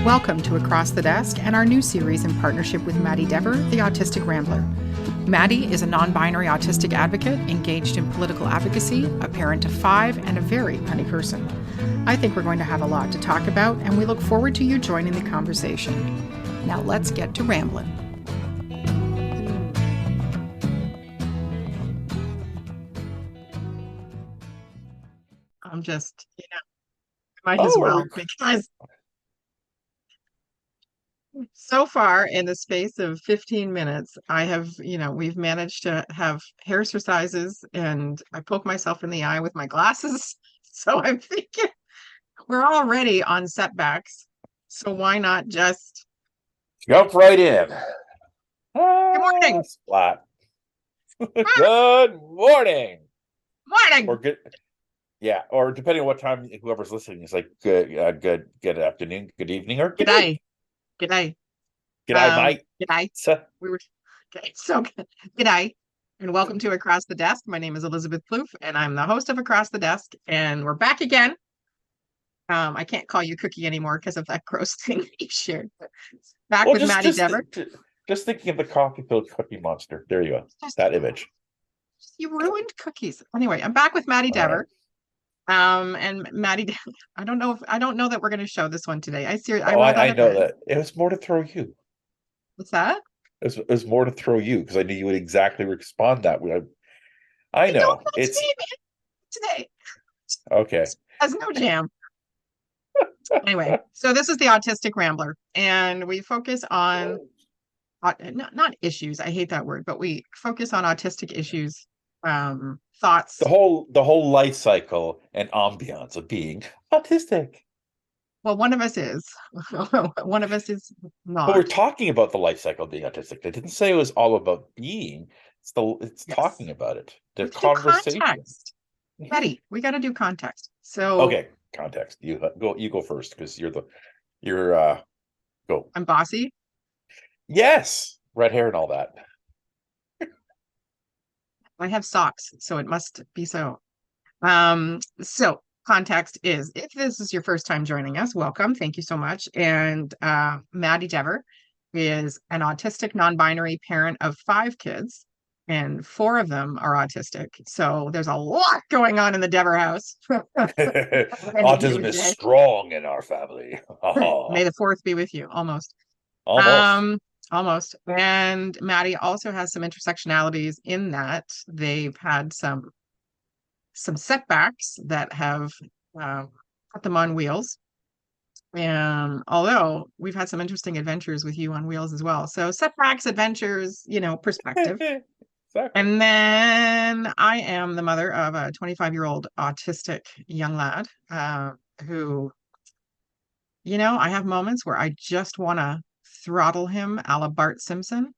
Welcome to Across the Desk and our new series in partnership with Maddie Dever, the Autistic Rambler. Maddie is a non-binary autistic advocate engaged in political advocacy, a parent of 5, and a very funny person. I think we're going to have a lot to talk about, and we look forward to you joining the conversation. Now let's get to rambling. I'm just, might as well, because so far in the space of 15 minutes, I have, we've managed to have hair exercises and I poke myself in the eye with my glasses. So I'm thinking we're already on setbacks. So why not just jump right in? Good morning. Splat. Good morning. Morning. Or good. Yeah, or depending on what time whoever's listening is like good afternoon, good evening, or Good day. G'day, mate. G'day. G'day, and welcome to Across the Desk. My name is Elizabeth Plouffe, and I'm the host of Across the Desk, and we're back again. I can't call you Cookie anymore because of that gross thing you shared. Back with Maddie Dever. Just thinking of the coffee-filled Cookie Monster. There you go. That image. You ruined cookies. Anyway, I'm back with Maddie Dever. And Maddie, I don't know that we're going to show this one today. I know that it was more to throw you. What's that? It was more to throw you because I knew you would exactly respond that way. I know it's today. Okay. Has no jam. Anyway, so this is the Autistic Rambler, and we focus on not issues. I hate that word, but we focus on autistic issues. Thoughts, the whole life cycle and ambiance of being autistic. Well, one of us is one of us is not, but we're talking about the life cycle of being autistic. They didn't say it was all about being. It's yes. Talking about it, the conversation. Context. Betty, we got to do context. So okay, context. You go first because you're go. I'm bossy. Yes, red hair and all that. I have socks, so it must be so. So context is, if this is your first time joining us, welcome. Thank you so much. And Maddie Dever is an autistic non-binary parent of 5 kids, and 4 of them are autistic. So there's a lot going on in the Dever house. Autism is strong in our family. May the 4th be with you. Almost. Almost. And Maddie also has some intersectionalities in that they've had some setbacks that have put them on wheels. And although we've had some interesting adventures with you on wheels as well. So setbacks, adventures, perspective. Exactly. And then I am the mother of a 25-year-old autistic young lad who, I have moments where I just want to throttle him a la Bart Simpson.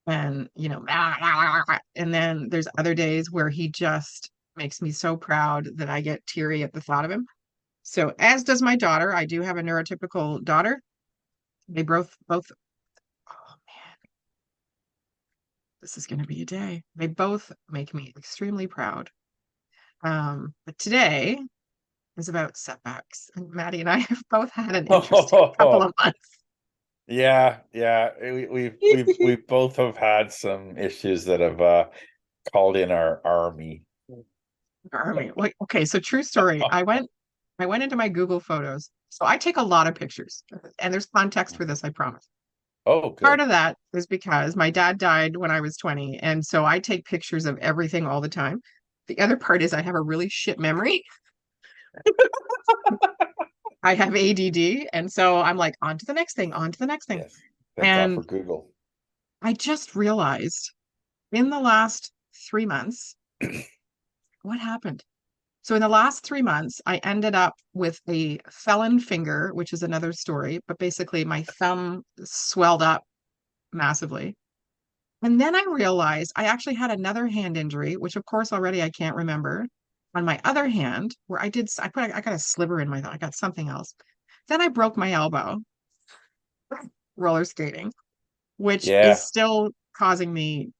And, and then there's other days where he just makes me so proud that I get teary at the thought of him. So as does my daughter. I do have a neurotypical daughter. They both, oh man, this is going to be a day. They both make me extremely proud. But today is about setbacks. And Maddie and I have both had an interesting couple of months. Yeah. We both have had some issues that have called in our army. Okay, so true story. I went into my Google Photos. So I take a lot of pictures, and there's context for this, I promise. Oh, good. Part of that is because my dad died when I was 20, and so I take pictures of everything all the time. The other part is I have a really shit memory. I have ADD, and so I'm like, on to the next thing. Yes. Thank God for Google. I just realized in the last 3 months, what happened? So in the last 3 months, I ended up with a felon finger, which is another story, but basically my thumb swelled up massively. And then I realized I actually had another hand injury, which of course already I can't remember. On my other hand, where I got a sliver in my thumb. I got something else. Then I broke my elbow roller skating, which is still causing me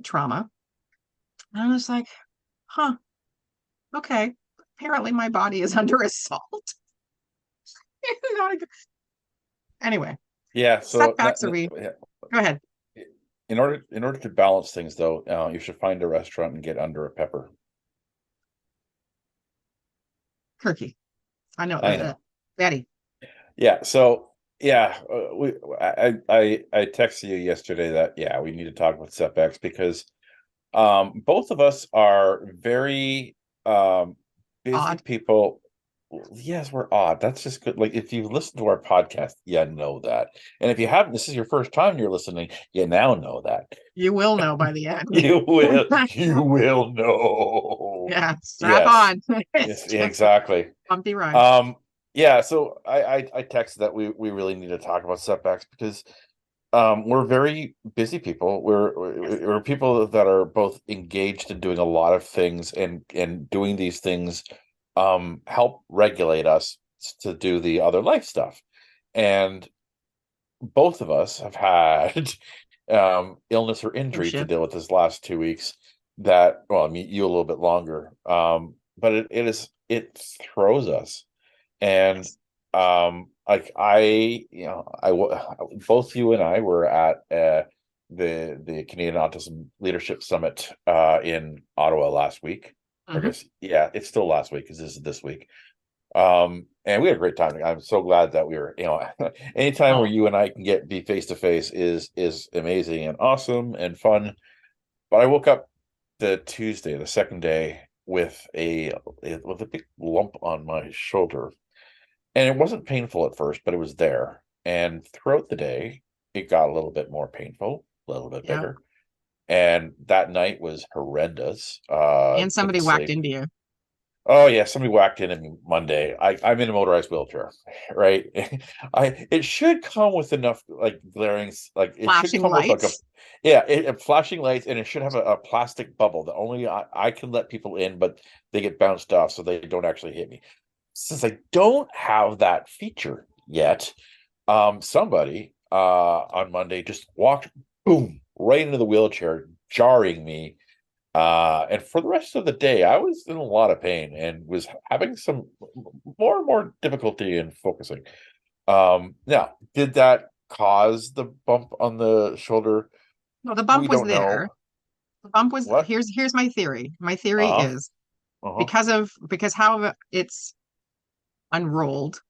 trauma. And I was like, okay, apparently my body is under assault. Anyway, Yeah. So setbacks are we? yeah. Go ahead. In order to balance things, though, you should find a restaurant and get under a pepper. Kirky. I know I know. Betty. Yeah. So yeah, I texted you yesterday that yeah, we need to talk about setbacks because both of us are very busy Odd. people. Yes, we're odd. That's just good. Like if you listen to our podcast, you know that. And if you haven't, this is your first time you're listening, you now know that. You will know by the end. You will know. Yeah, strap Yes. on. Yes, It's yeah, just a exactly. bumpy ride. Yeah, so I texted that we really need to talk about setbacks because we're very busy people. Yes. We're people that are both engaged in doing a lot of things and doing these things help regulate us to do the other life stuff. And both of us have had illness or Oh injury to shit. deal with this last 2 weeks that well, I mean you a little bit longer. But it throws us. And Yes. like both you and I were at the Canadian Autism Leadership Summit in Ottawa last week. Or I Hmm. guess yeah, it's still last week because this is this week. And we had a great time. I'm so glad that we were, anytime where Oh, you and I can be face to face is amazing and awesome and fun. But I woke up the Tuesday, the second day, with a big lump on my shoulder, and it wasn't painful at first, but it was there. And throughout the day, it got a little bit more painful, a little bit yeah. bigger. And that night was horrendous. And somebody Couldn't whacked sleep. into you. Oh yeah, somebody whacked into me Monday. I'm in a motorized wheelchair, right? It should come with enough like glaring, like it should Flashing come with like a lights. yeah, flashing lights, and it should have a plastic bubble that only I can let people in, but they get bounced off so they don't actually hit me. Since I don't have that feature yet, somebody on Monday just walked boom right into the wheelchair, jarring me. And for the rest of the day, I was in a lot of pain and was having some more and more difficulty in focusing. Now, did that cause the bump on the shoulder? No, the We bump was don't there. know. The bump was What? here's my theory. My theory Uh-huh. is Uh-huh. because how it's unrolled,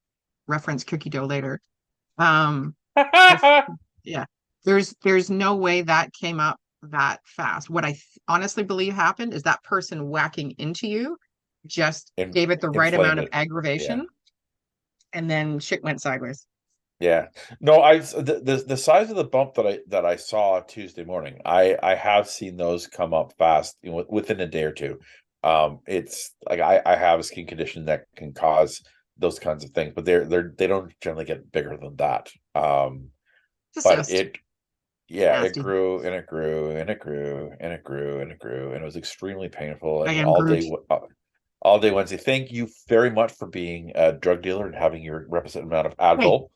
reference cookie dough later. Um, I yeah, there's no way that came up that fast. What honestly believe happened is that person whacking into you just In, gave it the right inflamed amount of it. Yeah. aggravation, and then shit went sideways. Yeah. No, the size of the bump that I saw Tuesday morning, I have seen those come up fast, within a day or two. It's like I have a skin condition that can cause those kinds of things, but they don't generally get bigger than that. It's a But cyst, yeah, it nasty. grew and it grew and it grew and it grew and it grew and it was extremely painful I and am Groot. all day Wednesday. Thank you very much for being a drug dealer and having your requisite amount of Hey, Advil.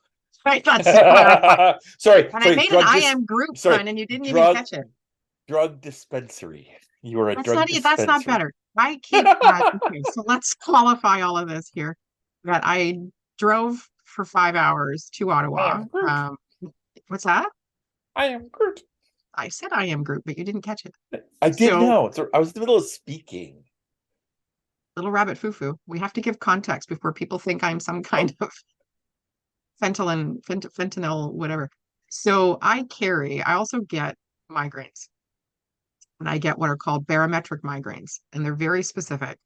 right, let's clarify. And I Sorry, made an I am Groot sorry, pun, and you didn't even drug catch it. drug dispensary. You are a drug That's not dispensary. better. I keep okay, so let's qualify all of this here. That I drove for 5 hours to I Ottawa. am Groot. What's that? I am Groot. I said I am Groot, but you didn't catch it. I did So, know. I was in the middle of speaking. little rabbit foo-foo. We have to give context before people think I'm some kind of fentanyl, whatever. So I also get migraines, and I get what are called barometric migraines, and they're very specific.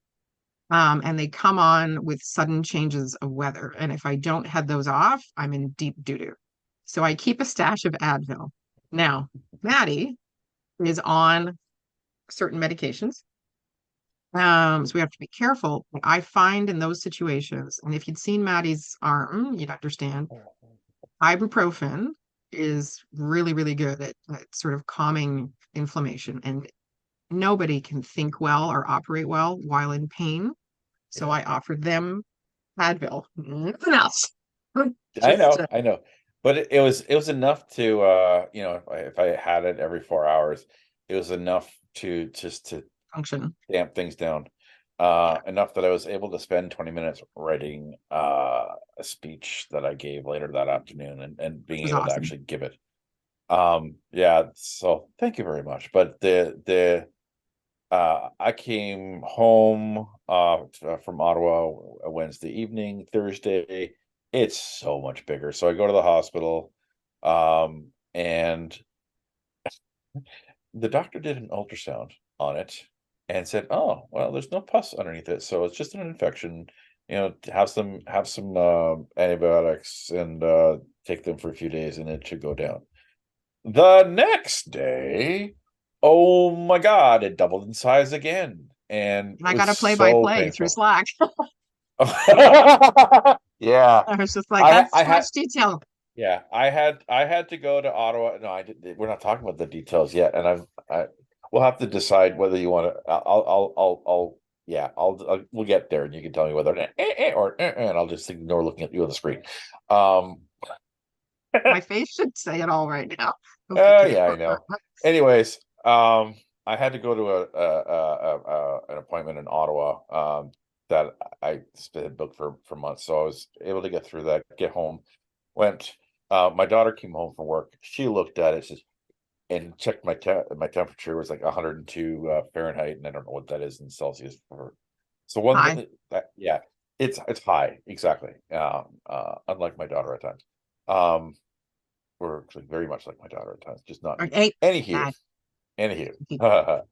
And they come on with sudden changes of weather. And if I don't head those off, I'm in deep doo-doo. So I keep a stash of Advil. Now, Maddie is on certain medications. So we have to be careful. But I find in those situations, and if you'd seen Maddie's arm, you'd understand ibuprofen is really, really good at sort of calming inflammation. And nobody can think well or operate well while in pain. So Yeah. I offered them Advil. Nothing else. I Just know, I know, but it was enough to if I had it every 4 hours, it was enough to just to function. damp things down. Yeah, enough that I was able to spend 20 minutes writing a speech that I gave later that afternoon, and which being was able to awesome. actually give it. Yeah, so thank you very much. But the I came home from Ottawa Wednesday evening, Thursday. It's so much bigger. So I go to the hospital, and the doctor did an ultrasound on it and said, "Oh, well, there's no pus underneath it, so it's just an infection. Have some antibiotics and take them for a few days, and it should go down." The next day, oh my God, it doubled in size again, and And it I was got a play by so play through painful. Slack. Yeah, I was just like, I that's I too much had detail. yeah, I had to go to Ottawa. No, I didn't. We're not talking about the details yet, and I we'll have to decide whether you want to. I'll yeah, we'll get there, and you can tell me whether or and I'll just ignore looking at you on the screen. Um, My face should say it all right now. Okay. yeah, I know. Anyways, I had to go to an appointment in Ottawa, that I had booked for months, so I was able to get through that, get home, went. My daughter came home from work. She looked at it, says, and checked my temperature was like 102 Fahrenheit, and I don't know what that is in Celsius for her. So one Hi. thing that yeah, it's high, exactly. Unlike my daughter at times. Um, or actually very much like my daughter at times, just not me. Hey, Anywho, bad. anywho,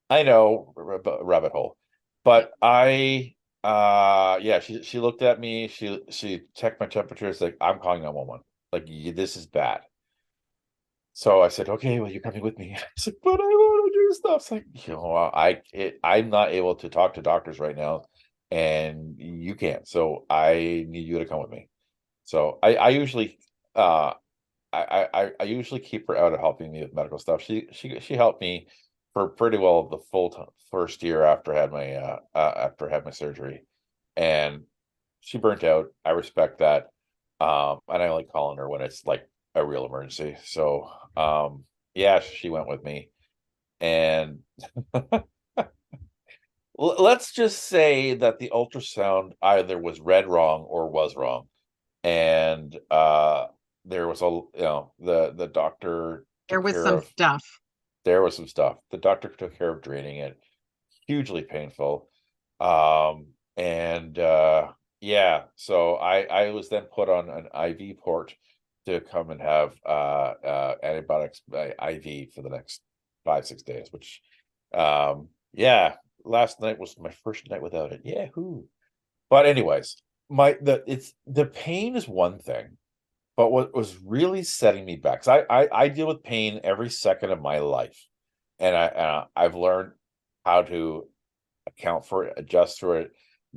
I know, rabbit hole, but yeah, she looked at me, she checked my temperature. It's like, I'm calling 911. Like, this is bad. So I said, okay, well, you're coming with me. I said, but I want to do stuff. It's like, I'm not able to talk to doctors right now, and you can't. So I need you to come with me. So I usually uh I usually keep her out of helping me with medical stuff. She helped me for pretty well the full first year after I had my surgery, and she burnt out. I respect that, and I only call on her when it's like a real emergency. So yeah, she went with me, and let's just say that the ultrasound either was read wrong or was wrong, and there was the doctor There took was care some of stuff. there was some stuff. The doctor took care of draining it. Hugely painful. And yeah, so I was then put on an IV port to come and have antibiotics by IV for the next 5 6 days, which yeah, last night was my first night without it. Yahoo. But anyways, the pain is one thing, but what was really setting me back, 'cause I deal with pain every second of my life, and I've learned how to account for it, adjust for it.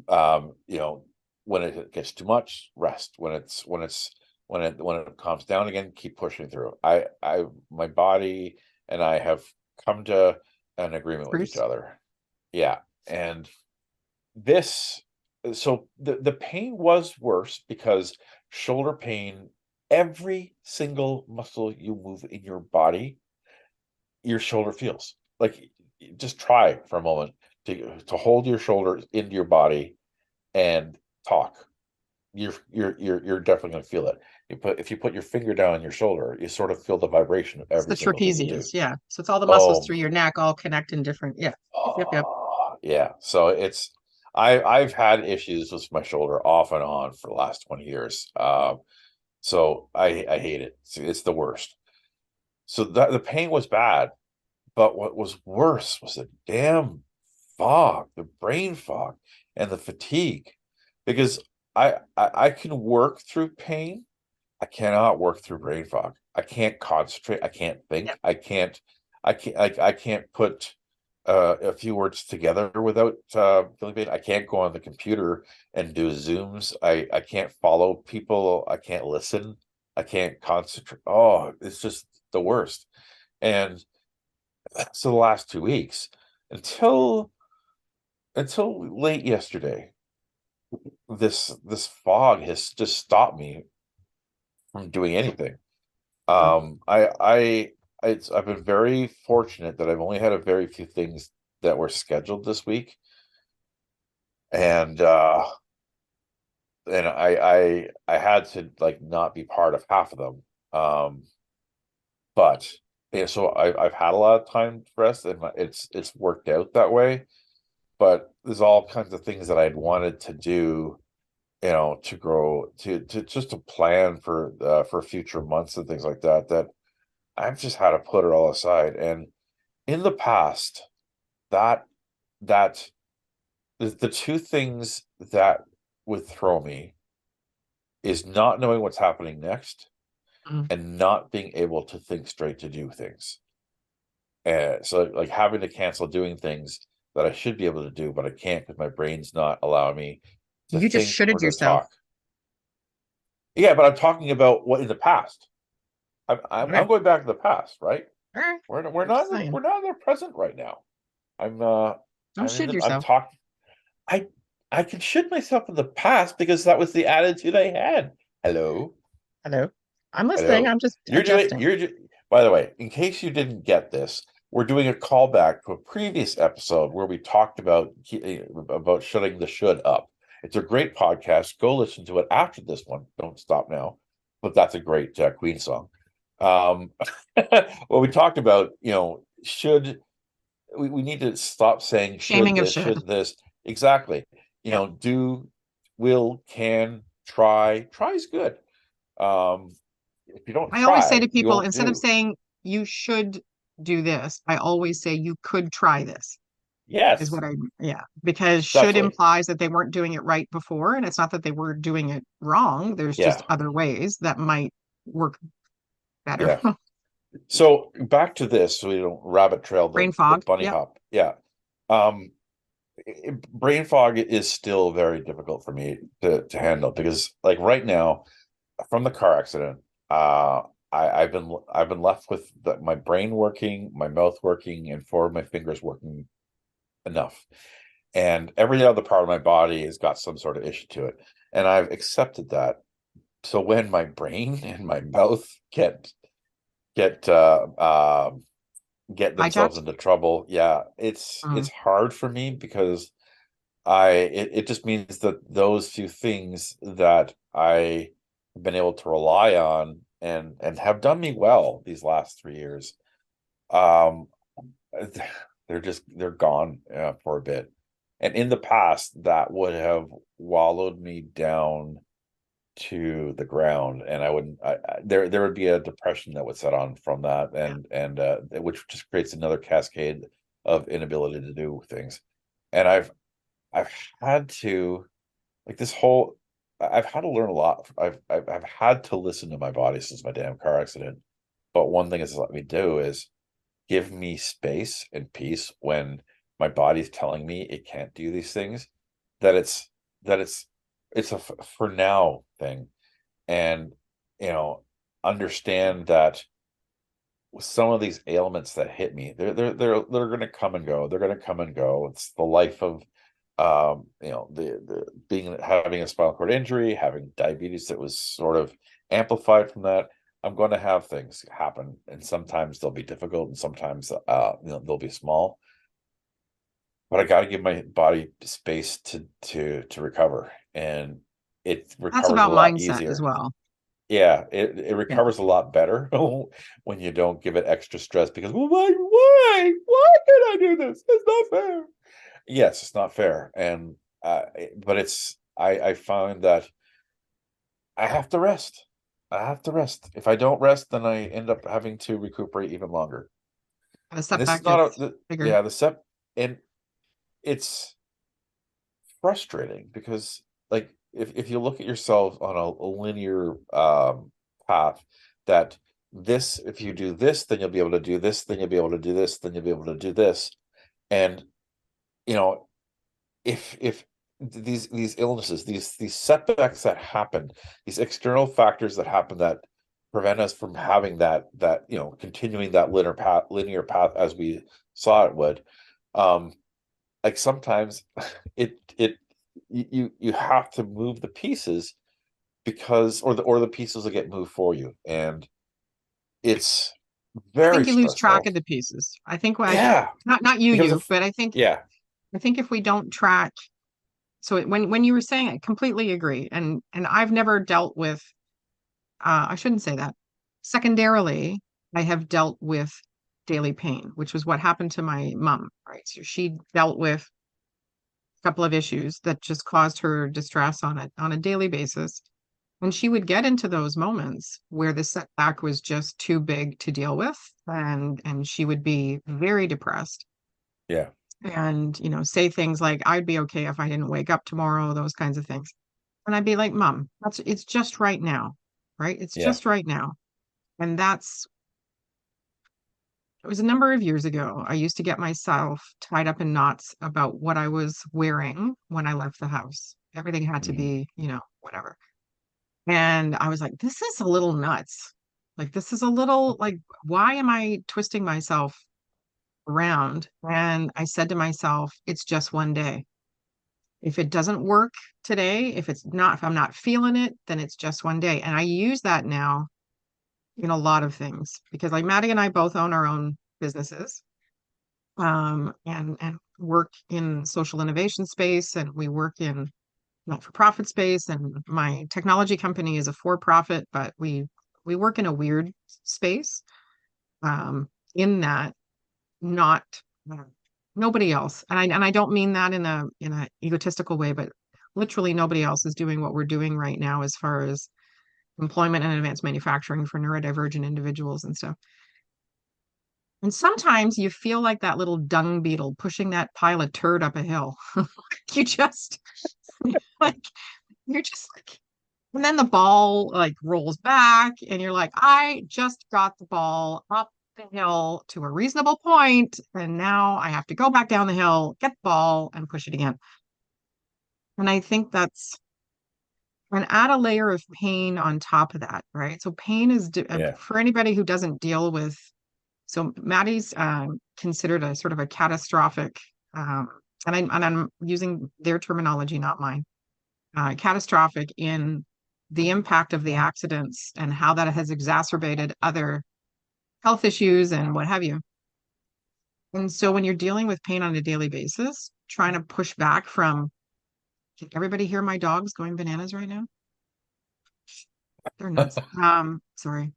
You know, when it gets too much, rest. When it calms down again, keep pushing through. My body and I have come to an agreement with each Bruce. other. Yeah, and this so the pain was worse because shoulder pain, every single muscle you move in your body, your shoulder feels. Like, just try for a moment to hold your shoulder into your body and talk. You're definitely going to feel it. If you put your finger down on your shoulder, you sort of feel the vibration of It's every the single thing you do. trapezius. Yeah. So it's all the muscles Oh, through your neck all connect in different. Yeah. Yep. Yep. yeah. So I've had issues with my shoulder off and on for the last 20 years. So I hate it. It's the worst. So the pain was bad, but what was worse was the damn fog, the brain fog, and the fatigue. Because I can work through pain. I cannot work through brain fog. I can't concentrate. I can't think. Yep. I can't put a few words together without feeling pain. I can't go on the computer and do Zooms. I can't follow people. I can't listen. I can't concentrate. Oh, it's just the worst. And so the last 2 weeks, until late yesterday, this fog has just stopped me from doing anything. Mm. I've been very fortunate that I've only had a very few things that were scheduled this week. and I had to like not be part of half of them. But yeah, so I've had a lot of time to rest, and it's worked out that way. But there's all kinds of things that I'd wanted to do, to grow, to just to plan for future months and things like that, that I've just had to put it all aside. And in the past, that that the two things that would throw me is not knowing what's happening next Mm. and not being able to think straight to do things. And so like having to cancel doing things that I should be able to do, but I can't because my brain's not allowing me to You just think or shoulded to yourself. talk. Yeah, but I'm talking about what in the past. I'm Okay. going back to the past, right? All right. We're I'm not just saying. we're not in the present right now. Don't shit I'm yourself. talking. I I can shit myself in the past because that was the attitude I had. Hello, Hello. I'm listening. hello. I'm just You're doing. adjusting. By the way, in case you didn't get this, we're doing a callback to a previous episode where we talked about shutting the should up. It's a great podcast. Go listen to it after this one. Don't stop now. But that's a great Queen song. Um, well, we talked about, should we need to stop saying Shaming of should. should this. Exactly. Yeah. Do, will, can, try. Try is good. Um, if you don't I always say to try, you people, won't instead of do. saying you should do this, I always say you could try this, is Yes, what yeah, because should definitely. implies that they weren't doing it right before. And it's not that they were doing it wrong. There's just Yeah, other ways that might work better. yeah. So back to this, so we don't rabbit trail Brain the fog. bunny Yep. hop. Yeah. Um, Brain fog is still very difficult for me to handle because, like right now, from the car accident, uh, I've been left with my brain working, my mouth working, and four of my fingers working enough, and every other part of my body has got some sort of issue to it, and I've accepted that. So when my brain and my mouth get get themselves Hijacked. into trouble, yeah, Mm. it's hard for me because it just means that those few things that I have been able to rely on and have done me well these last 3 years, um, they're gone for a bit. And in the past, that would have wallowed me down to the ground, and I wouldn't. There would be a depression that would set on from that, Yeah. and which just creates another cascade of inability to do things. And I've had to like this whole I've had to learn a lot. I've had to listen to my body since my damn car accident. But one thing it's let me do is give me space and peace when my body's telling me it can't do these things, that it's it's a for now thing. And you know, understand that some of these ailments that hit me, they're going to come and go. They're going to come and go. It's the life of the being having a spinal cord injury, having diabetes that was sort of amplified from that. I'm going to have things happen, and sometimes they'll be difficult, and sometimes they'll be small. But I got to give my body space to recover, and it That's recovers a about lot mindset as easier. well. Yeah, it Yeah. recovers a lot better when you don't give it extra stress because, well, why can't I do this? It's not fair. Yes, it's not fair, and but I find that I have to rest. I have to rest. If I don't rest, then I end up having to recuperate even longer. The And this is setback not gets bigger. yeah, the set, and it's frustrating because, like, if you look at yourself on a linear path, that this if you do this, then you'll be able to do this, then you'll be able to do this, then you'll be able to do this. And you know, if these illnesses, these setbacks that happen, these external factors that happen that prevent us from having that continuing that linear path as we saw it would, um like sometimes it you have to move the pieces because or the pieces will get moved for you, and it's I very think you lose track stressful. of the pieces. I think why Yeah, not you because you, of but yeah, I think if we don't track So when you were saying, I completely agree. And I've never dealt with, I shouldn't say that. Secondarily, I have dealt with daily pain, which was what happened to my mom, right? So she dealt with a couple of issues that just caused her distress on a daily basis. And she would get into those moments where the setback was just too big to deal with, and she would be very depressed Yeah. and, say things like, I'd be okay if I didn't wake up tomorrow, those kinds of things. And I'd be like, Mom, it's just right now, right? It's Yeah. just right now. And it was a number of years ago. I used to get myself tied up in knots about what I was wearing when I left the house. Everything had to Mhm. be, whatever. And I was like, this is a little nuts. Like, this is a little like, why am I twisting myself around? And I said to myself, it's just one day. If it doesn't work today, if I'm not feeling it, then it's just one day. And I use that now in a lot of things because like Maddie and I both own our own businesses, and work in social innovation space, and we work in not-for-profit space, and my technology company is a for-profit, but we work in a weird space, in that not uh, nobody else, and I don't mean that in a egotistical way, but literally nobody else is doing what we're doing right now as far as employment and advanced manufacturing for neurodivergent individuals and stuff. And sometimes you feel like that little dung beetle pushing that pile of turd up a hill. You just like you're just like, and then the ball like rolls back and you're like, I just got the ball up the hill to a reasonable point, and now I have to go back down the hill, get the ball, and push it again. And I think that's and add a layer of pain on top of that, right? So pain is Yeah. for anybody who doesn't deal with. So Maddie's considered a sort of a catastrophic, um, and I'm using their terminology, not mine. Catastrophic in the impact of the accidents and how that has exacerbated other health issues and what have you. And so when you're dealing with pain on a daily basis, trying to push back from, can everybody hear my dogs going bananas right now? They're nuts. Sorry.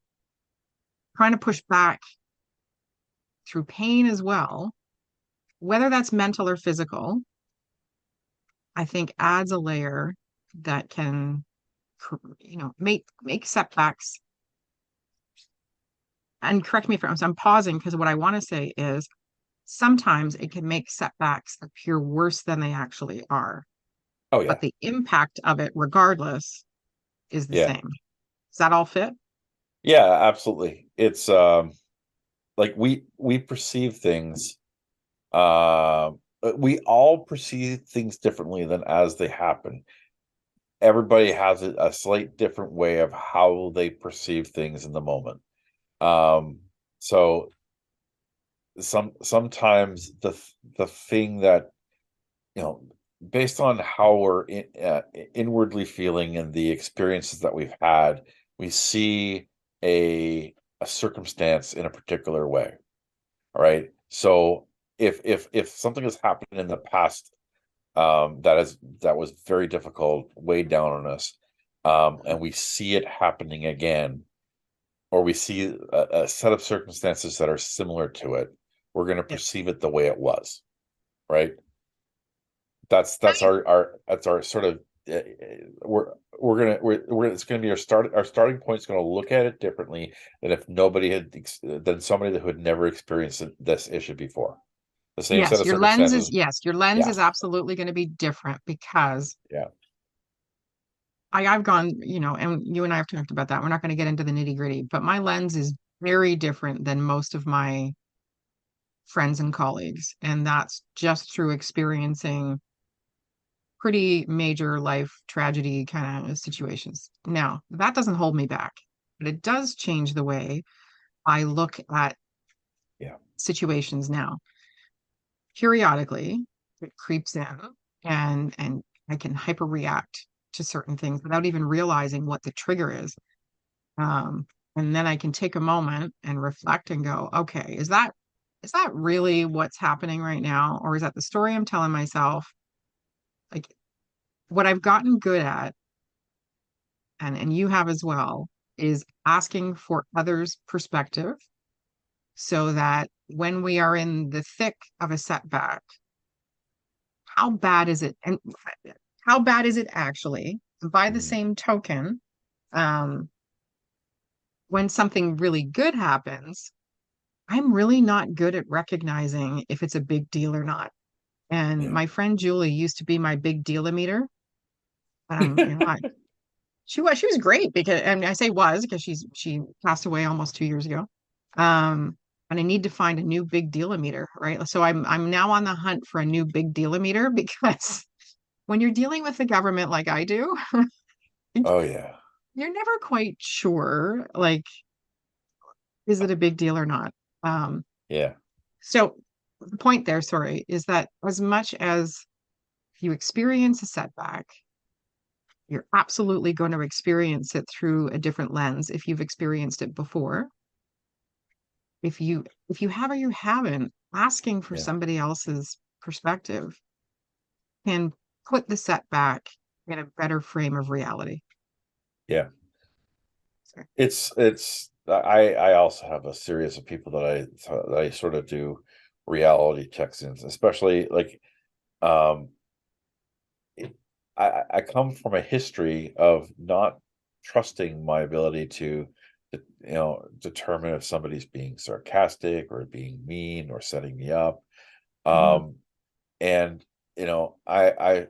Trying to push back through pain as well, whether that's mental or physical, I think adds a layer that can, make setbacks. And correct me if I'm pausing because what I want to say is sometimes it can make setbacks appear worse than they actually are, Oh but yeah. the impact of it, regardless, is the Yeah. same. Does that all fit? Yeah, absolutely. It's like we perceive things, we all perceive things differently than as they happen. Everybody has a slight different way of how they perceive things in the moment. Um, so sometimes the thing that, you know, based on how we're inwardly feeling and the experiences that we've had, we see a circumstance in a particular way. All right. So if something has happened in the past, that was very difficult, weighed down on us, and we see it happening again, or we see a set of circumstances that are similar to it, we're going to Yeah. perceive it the way it was, right? That's our sort of, we're it's gonna be our starting point is gonna look at it differently than if nobody had than somebody who had never experienced this issue before. The same set Yes, of your lens is circumstances. yes, your lens Yeah. is absolutely going to be different because Yeah. I've gone, and you and I have talked about that. We're not going to get into the nitty-gritty, but my lens is very different than most of my friends and colleagues. And that's just through experiencing pretty major life tragedy kind of situations. Now, that doesn't hold me back, but it does change the way I look at Yeah. situations now. Periodically, it creeps in and I can hyperreact to certain things without even realizing what the trigger is. Um, and then I can take a moment and reflect and go, okay, is that really what's happening right now? Or is that the story I'm telling myself? Like, what I've gotten good at, and you have as well, is asking for others' perspective so that when we are in the thick of a setback, how bad is it? And how bad is it actually? By the Mhm. same token, um, when something really good happens, I'm really not good at recognizing if it's a big deal or not. And Yeah. my friend Julie used to be my big deal-o-meter. She was great because, and I say was because she passed away almost 2 years ago. Um, and I need to find a new big deal-o-meter, right? So I'm now on the hunt for a new big deal-o-meter because when you're dealing with the government like I do, Oh yeah. you're never quite sure, like, is it a big deal or not? Um, Yeah. so the point there, sorry, is that as much as you experience a setback, you're absolutely going to experience it through a different lens if you've experienced it before. If you have or you haven't, asking for Yeah. somebody else's perspective can put the setback in a better frame of reality. Yeah. Sorry. I also have a series of people that I sort of do reality check-ins, especially like um it- I come from a history of not trusting my ability to determine if somebody's being sarcastic or being mean or setting me up. Mhm. Um and I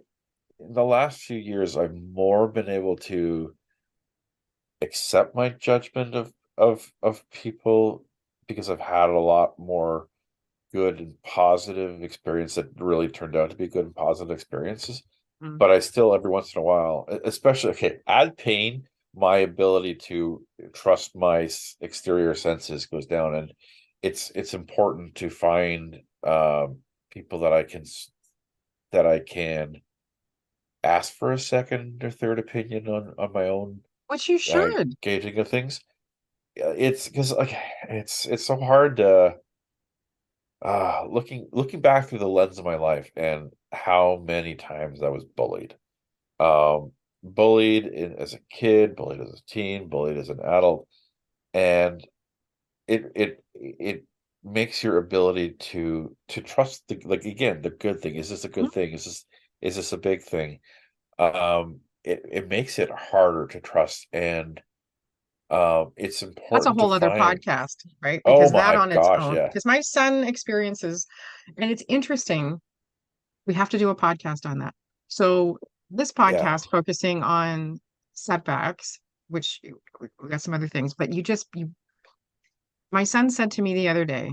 in the last few years I've more been able to accept my judgment of people because I've had a lot more good and positive experience that really turned out to be good and positive experiences. Mm. But I still every once in a while, especially okay, add pain, my ability to trust my exterior senses goes down, and it's important to find people that I can ask for a second or third opinion on my own Which you should. gauging of things. It's because like it's so hard to looking back through the lens of my life and how many times I was bullied. Um, as a kid, bullied as a teen, bullied as an adult, and it makes your ability to trust the like again the good thing. Is this a Mhm. good thing? Is this a big thing? It makes it harder to trust, and it's That's a important to whole other find. podcast, right? Oh Because that my on its gosh, own, yeah, because my son experiences, and it's interesting. We have to do a podcast on that. So this yeah, podcast focusing on setbacks, which we got some other things, but my son said to me the other day,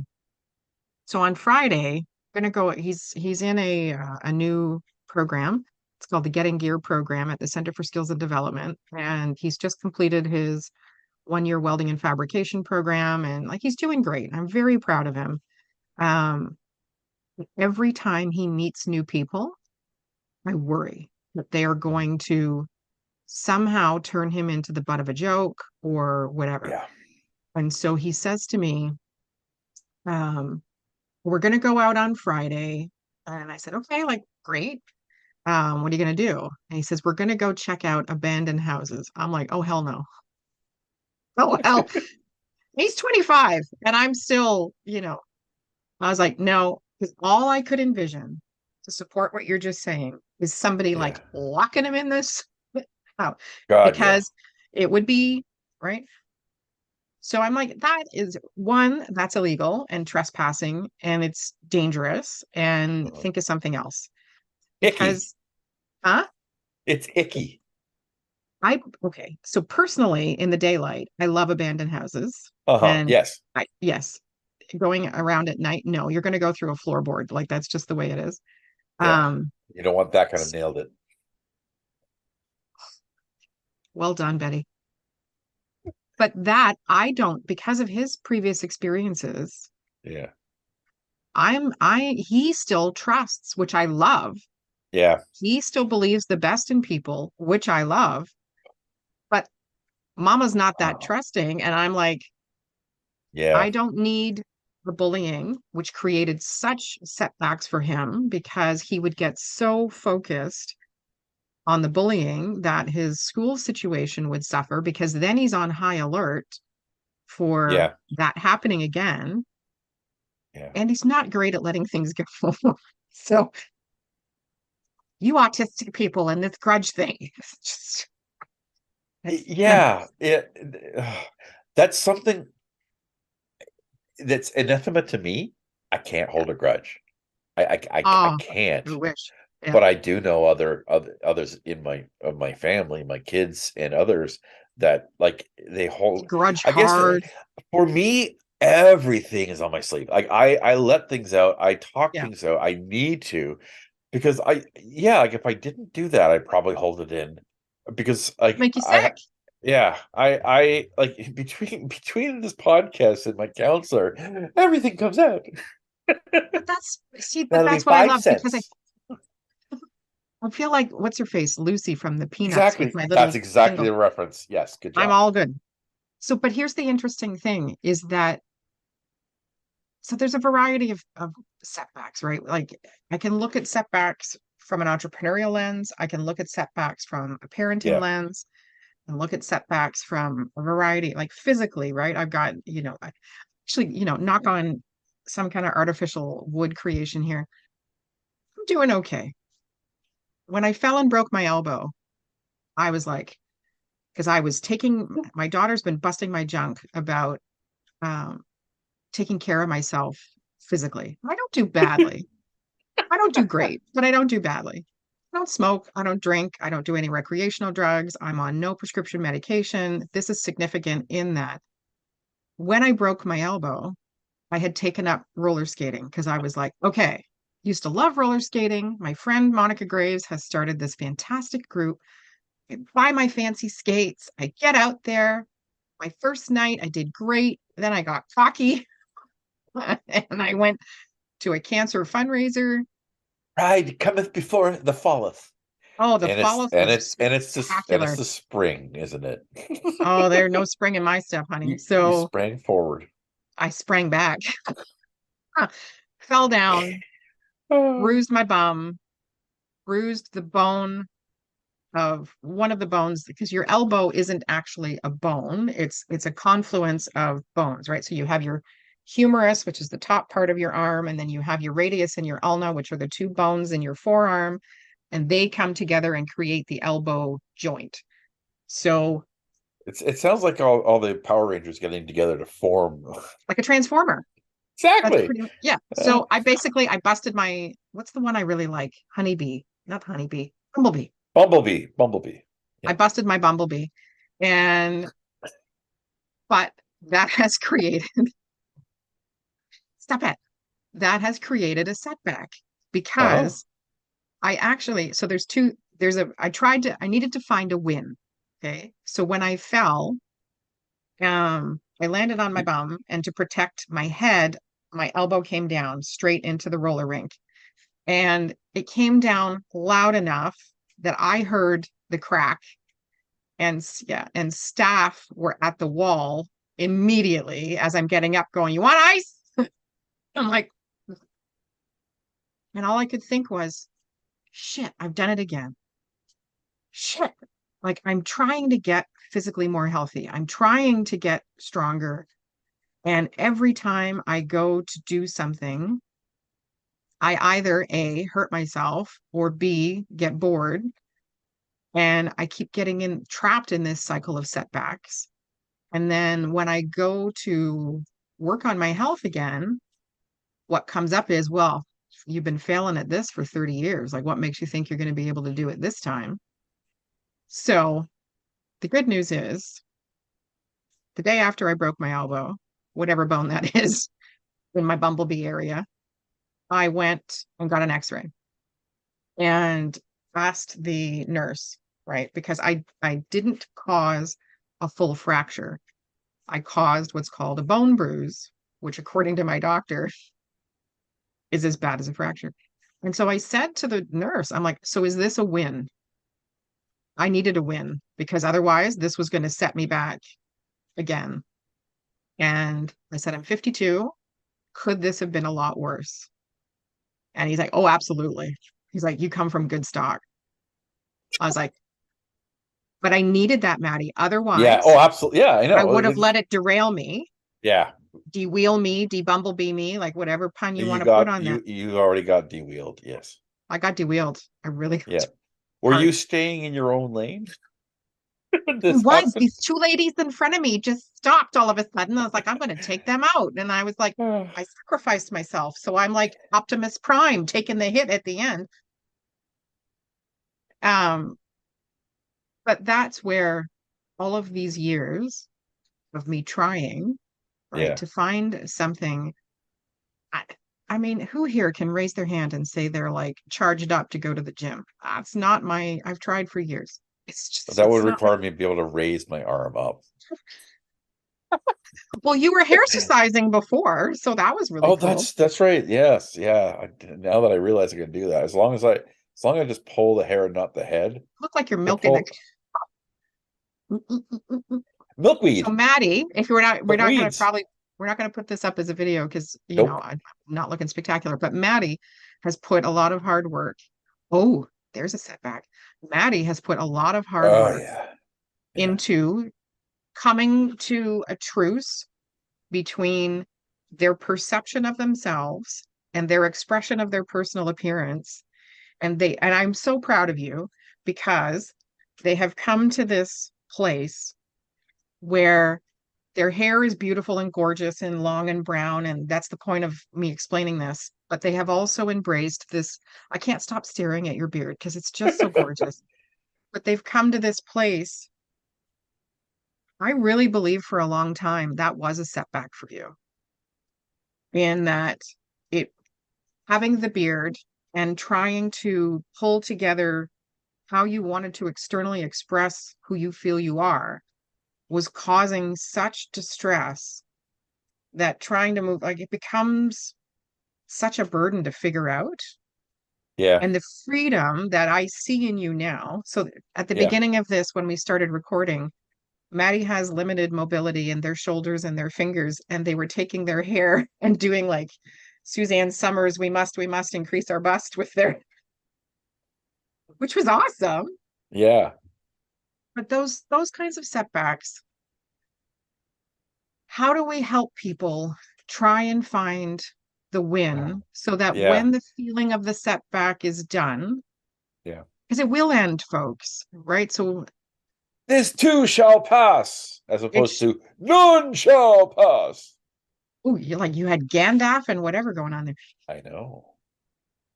so on Friday, gonna go, he's in a new program. It's called the Getting Gear program at the Center for Skills and Development. And he's just completed his 1 year welding and fabrication program. And like he's doing great. I'm very proud of him. Um, every time he meets new people, I worry that they are going to somehow turn him into the butt of a joke or whatever. yeah, And so he says to me, um, we're going to go out on Friday. And I said, okay, like, great. What are you going to do? And he says, we're going to go check out abandoned houses. I'm like, oh, hell no. Oh, hell. He's 25 and I'm still, I was like, no, because all I could envision to support what you're just saying is somebody like yeah. locking him in this house God, yeah. because it would be right. So I'm like, that is one, that's illegal and trespassing and it's dangerous and Uh-huh. think of something else. Icky. Because, huh? It's icky. Okay. So personally, in the daylight, I love abandoned houses. Uh-huh. And Yes. yes, going around at night, no, you're going to go through a floorboard. Like that's just the way it is. Yeah. Um, You don't want that kind of nailed it. well done, Betty. But that I don't, because of his previous experiences, Yeah. he still trusts, which I love. Yeah. He still believes the best in people, which I love. But mama's not that Uh, trusting. And I'm like, yeah. I don't need the bullying, which created such setbacks for him because he would get so focused on the bullying that his school situation would suffer, because then he's on high alert for Yeah. that happening again. Yeah. And he's not great at letting things go. So you autistic people and this grudge thing, it's just, it's Yeah. That's something that's anathema to me. I can't yeah. hold a grudge. I Oh, I can't. wish. Yeah. But I do know others in my of my family, my kids and others that like they hold. Grudge I guess hard. for me, everything is on my sleeve. Like I let things out, I talk Yeah. things out. I need to because yeah, like if I didn't do that, I'd probably hold it in because like Make you sick. yeah, I like between this podcast and my counselor, everything comes out. But that's, see, but That'll be that's what I five love, because cents. I feel like, what's her face? Lucy from the Peanuts with Exactly. my That's little exactly thing. the reference. Yes, good I'm job. all good. So, but here's the interesting thing is that, so there's a variety of setbacks, right? Like I can look at setbacks from an entrepreneurial lens. I can look at setbacks from a parenting Yeah. lens, and look at setbacks from a variety, like physically, right? I've got, actually, knock on some kind of artificial wood creation here. I'm doing okay. When I fell and broke my elbow, I was like, because I was taking, my daughter's been busting my junk about um, taking care of myself physically. I don't do badly. I don't do great, but I don't do badly. I don't smoke. I don't drink. I don't do any recreational drugs. I'm on no prescription medication. This is significant in that when I broke my elbow, I had taken up roller skating because I was like, okay, used to love roller skating. My friend Monica Graves has started this fantastic group. I buy my fancy skates. I get out there. My first night, I did great. Then I got cocky and I went to a cancer fundraiser. Pride cometh before the falleth. Oh, the And fall was it's spectacular. the spring, isn't it? Oh, there's no spring in my step, honey. You So sprang forward. I sprang back, fell down, Oh. bruised my bum, bruised the bone of one of the bones, because your elbow isn't actually a bone. It's a confluence of bones, right? So you have your humerus, which is the top part of your arm, and then you have your radius and your ulna, which are the two bones in your forearm, and they come together and create the elbow joint. So It sounds like all the Power Rangers getting together to form. like a transformer. That's Exactly. pretty, yeah. Uh, So I busted my, what's the one I really like? Honeybee, not honeybee, bumblebee. Bumblebee. I Yeah. busted my bumblebee. And, but that has created, stop it. That has created a setback Oh. because so I needed to find a win. Okay. So when I fell, I landed on my bum, and to protect my head, my elbow came down straight into the roller rink. And it came down loud enough that I heard the crack, and yeah, and staff were at the wall immediately as I'm getting up going, "You want ice?" I'm like, and all I could think was, shit, I've done it again. Shit. Like I'm trying to get physically more healthy. I'm trying to get stronger. And every time I go to do something, I either A, hurt myself, or B, get bored. And I keep getting trapped in this cycle of setbacks. And then when I go to work on my health again, what comes up is, well, you've been failing at this for 30 years. Like, what makes you think you're going to be able to do it this time? So the good news is the day after I broke my elbow, whatever bone that is in my bumblebee area, I went and got an x-ray and asked the nurse, right? Because I didn't cause a full fracture. I caused what's called a bone bruise, which according to my doctor is as bad as a fracture. And so I said to the nurse, I'm like, so is this a win? I needed a win because otherwise this was going to set me back again. And I said, I'm 52. Could this have been a lot worse? And he's like, oh, absolutely. He's like, you come from good stock. I was like, but I needed that, Maddie. Yeah. Oh, Otherwise, absolutely. Yeah, I I know. would have let it derail me, Yeah. de-wheel me, de-bumblebee me, like whatever pun you You want to put got on that. you already got de-wheeled. Yes. I got de-wheeled. I really Yeah. got Were hard. you staying in your own lane when I this was. happened? These two ladies in front of me just stopped all of a sudden. I was like, I'm going to take them out. And I was like, I sacrificed myself. So I'm like Optimus Prime taking the hit at the end. Um, but that's where all of these years of me trying, right, Yeah. to find something. I, I mean, who here can raise their hand and say they're like charged up to go to the gym? That's not my, I've tried for years. It's just, That would it's not my, require me to be able to raise my arm up. well, you were hair exercising before, so that was really Oh, cool. that's right. Yes. Yeah. Now that I realize I can do that, as long as I just pull the hair and not the head, Look like you're the milking a pull so milkweed, Maddie, if we're not gonna milkweeds. probably we're not gonna put this up as a video because Nope. I'm not looking spectacular, but Maddie has put a lot of hard work. Oh, there's a setback. Maddie has put a lot of hard Oh work yeah. Yeah. into coming to a truce between their perception of themselves and their expression of their personal appearance. And I'm so proud of you because they have come to this place where their hair is beautiful and gorgeous and long and brown. And that's the point of me explaining this. But they have also embraced this. I can't stop staring at your beard because it's just so gorgeous. But they've come to this place. I really believe for a long time that was a setback for you, in that it having the beard and trying to pull together how you wanted to externally express who you feel you are was causing such distress that trying to move, like, it becomes such a burden to figure out. Yeah. And the freedom that I see in you now. So at the Yeah. beginning of this, when we started recording, Maddie has limited mobility in their shoulders and their fingers, and they were taking their hair and doing like Suzanne Summers, we must increase our bust with their, which was awesome. Yeah. But those kinds of setbacks, how do we help people try and find the win so that Yeah. when the feeling of the setback is done, Yeah. because it will end, folks, right? So This too shall pass, as opposed it's, to none shall pass. oh, you had Gandalf and whatever going on there. I know.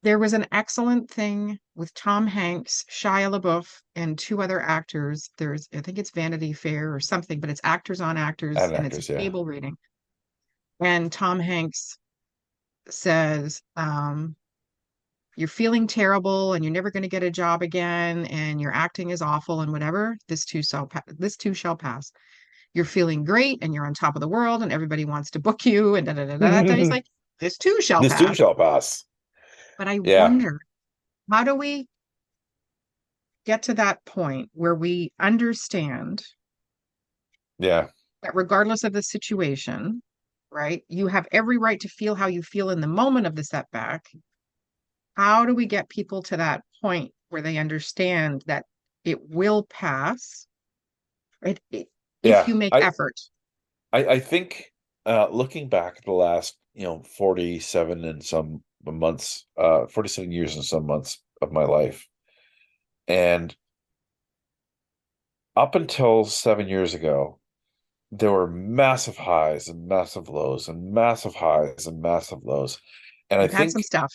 There was an excellent thing with Tom Hanks, Shia LaBeouf, and two other actors. I think it's Vanity Fair or something, but it's actors on actors And and it's a actors, yeah. table reading. And Tom Hanks says, you're feeling terrible and you're never going to get a job again and your acting is awful and whatever. This too shall pass. You're feeling great and you're on top of the world and everybody wants to book you and da da da da da. He's like, this too shall This too pass. shall pass. But I Yeah. wonder, how do we get to that point where we understand Yeah. that regardless of the situation, right, you have every right to feel how you feel in the moment of the setback. How do we get people to that point where they understand that it will pass, right? If Yeah. you make effort. I think looking back at the last, 47 and some months, 47 years and some months of my life, and up until 7 years ago, there were massive highs and massive lows and massive highs and massive lows. And I You've had some think, stuff.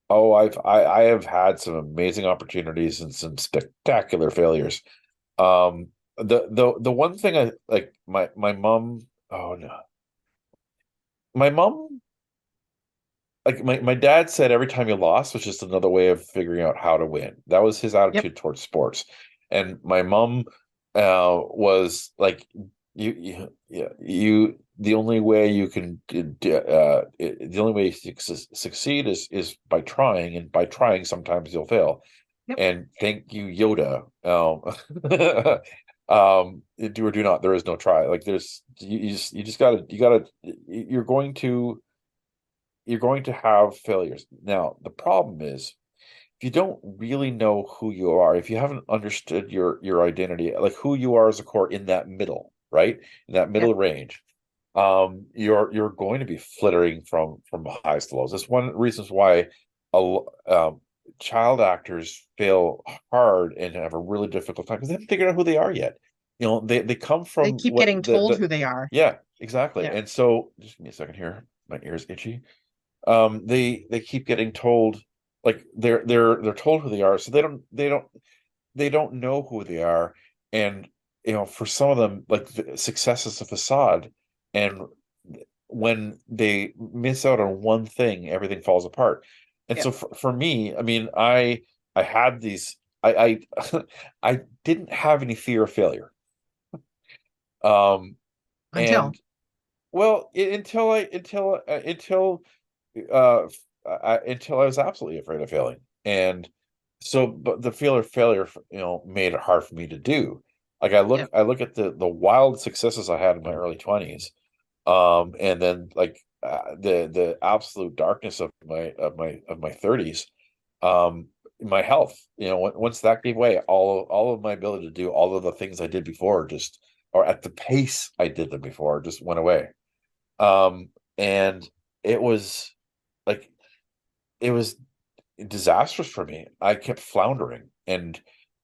oh, I have had some amazing opportunities and some spectacular failures. The one thing I like, my mom, oh no, my mom, like my dad said, every time you lost was just another way of figuring out how to win. That was his Yep. attitude towards sports. And my mom was like, you the only way you can the only way you succeed is by trying, and by trying sometimes you'll fail. Yep. And thank you, Yoda. Do or do not, there is no try. Like there's you just gotta you're going to have failures. Now, the problem is if you don't really know who you are, if you haven't understood your identity, like who you are as a core in that middle, right? In that Yep. middle range, you're going to be flittering from highs to lows. That's one of the reasons why child actors fail hard and have a really difficult time because they haven't figured out who they are yet. They come They from keep what getting told who they are. yeah, exactly. Yeah. And so just give me a second here. My ear's itchy. They keep getting told like they're told who they are, so they don't know who they are. And for some of them, like success is a facade, and when they miss out on one thing, everything falls apart. And Yep. so for me, I mean, I had these I I didn't have any fear of failure. Um Until. and well, uh until I was absolutely afraid of failing. And so, but the fear of failure, made it hard for me to do. Like Yep. I look at the wild successes I had in my early 20s, and then like the absolute darkness of my 30s, my health. Once that gave way, all of my ability to do all of the things I did before just, or at the pace I did them before, just went away. And it was like it was disastrous for me. I kept floundering. And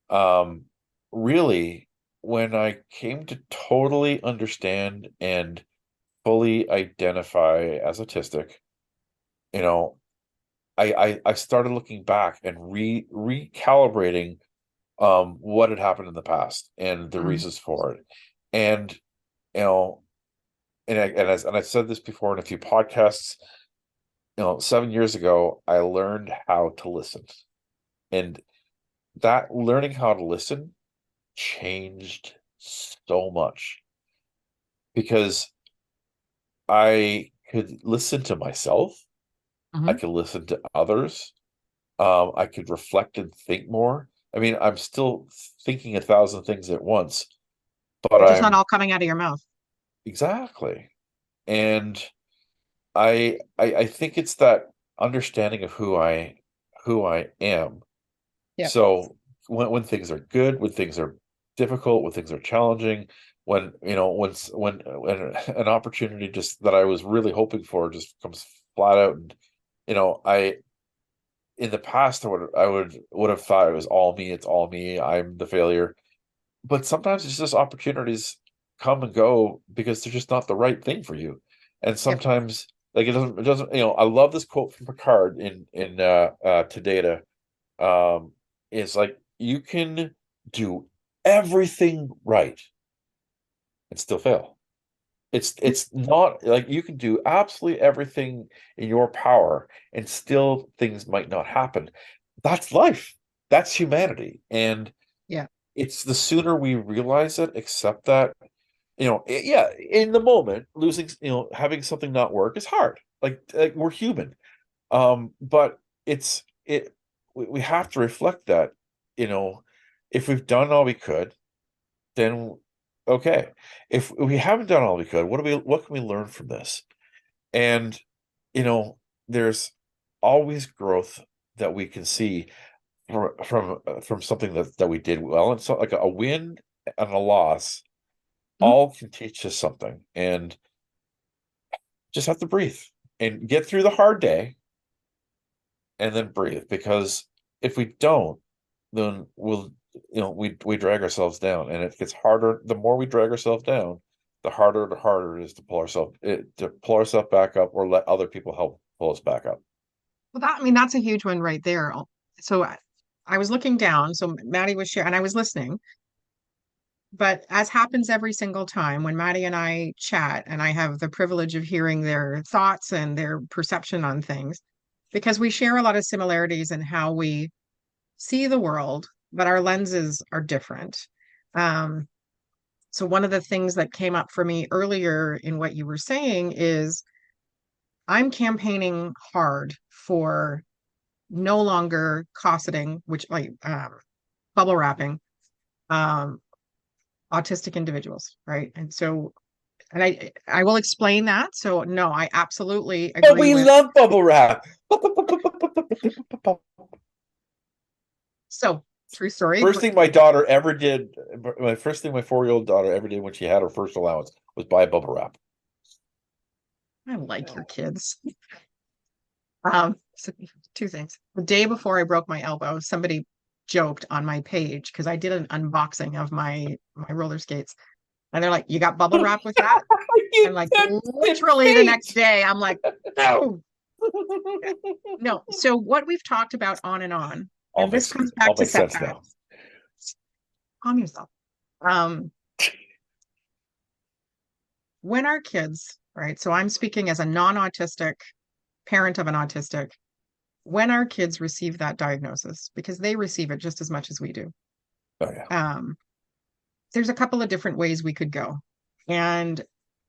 um really, when I came to totally understand and fully identify as autistic, you know, I started looking back and recalibrating what had happened in the past and the Mm. reasons for it. And you know, and I said this before in a few podcasts. 7 years ago, I learned how to listen. And that learning how to listen changed so much because I could listen to myself, I Hmm. could listen to others, I could reflect and think more. I mean, I'm still thinking a thousand things at once, but They're just not I'm all coming out of your mouth. exactly. And I think it's that understanding of who I am. Yep. So when things are good, when things are difficult, when things are challenging, when an opportunity just that I was really hoping for just comes flat out. And I in the past I would have thought it was all me, it's all me, I'm the failure. But sometimes it's just opportunities come and go because they're just not the right thing for you. And Yep. sometimes like it doesn't, I love this quote from Picard in To Data. Is like you can do everything right and still fail. It's not like you can do absolutely everything in your power and still things might not happen. That's life. That's humanity. And Yeah. it's the sooner we realize it, accept that, yeah, in the moment, losing, having something not work is hard. Like we're human. But we have to reflect that, you know, if we've done all we could, then okay. If we haven't done all we could, what can we learn from this? And you know, there's always growth that we can see from something that we did well. And so like a win and a loss Mhm. all can teach us something. And just have to breathe and get through the hard day and then breathe, because if we don't, then we drag ourselves down, and it gets harder. The more we drag ourselves down, the harder it is to pull ourselves back up, or let other people help pull us back up. Well, I mean, that's a huge one right there. So I was looking down. So Maddie was sharing, and I was listening. But as happens every single time when Maddie and I chat, and I have the privilege of hearing their thoughts and their perception on things, because we share a lot of similarities in how we see the world, but our lenses are different. Um, so one of the things that came up for me earlier in what you were saying is I'm campaigning hard for no longer cosseting, which like bubble wrapping um, autistic individuals, right? And so, and I will explain that. So no, I absolutely But agree we with. love bubble wrap. So, true story. First thing my daughter ever did, my first thing my 4-year-old daughter ever did when she had her first allowance was buy bubble wrap. I like your kids. So two things. The day before I broke my elbow, somebody joked on my page because I did an unboxing of my roller skates. And they're like, "You got bubble wrap with that?" You And like tempted literally the next fate. day, I'm like, no, no. So what we've talked about on and on, and this comes All back to makes sense now. setbacks. Calm yourself. Um, when our kids, right? So I'm speaking as a non-autistic parent of an autistic, when our kids receive that diagnosis, because they receive it just as much as we do, Oh yeah. um, there's a couple of different ways we could go. And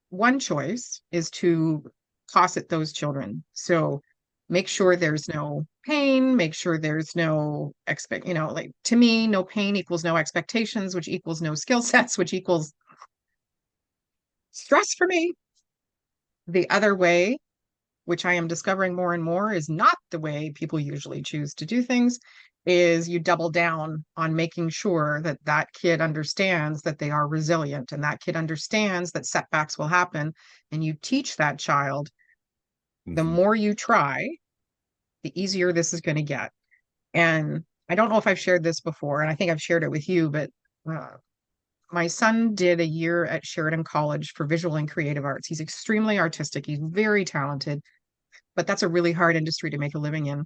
one choice is to cosset those children. So make sure there's no pain, make sure there's no like to me, no pain equals no expectations, which equals no skill sets, which equals stress for me. The other way, which I am discovering more and more is not the way people usually choose to do things, is you double down on making sure that that kid understands that they are resilient and that kid understands that setbacks will happen. And you teach that child the Mhm. more you try, the easier this is going to get. And I don't know if I've shared this before, and I think I've shared it with you, but uh, my son did a year at Sheridan College for visual and creative arts. He's extremely artistic, he's very talented, but that's a really hard industry to make a living in.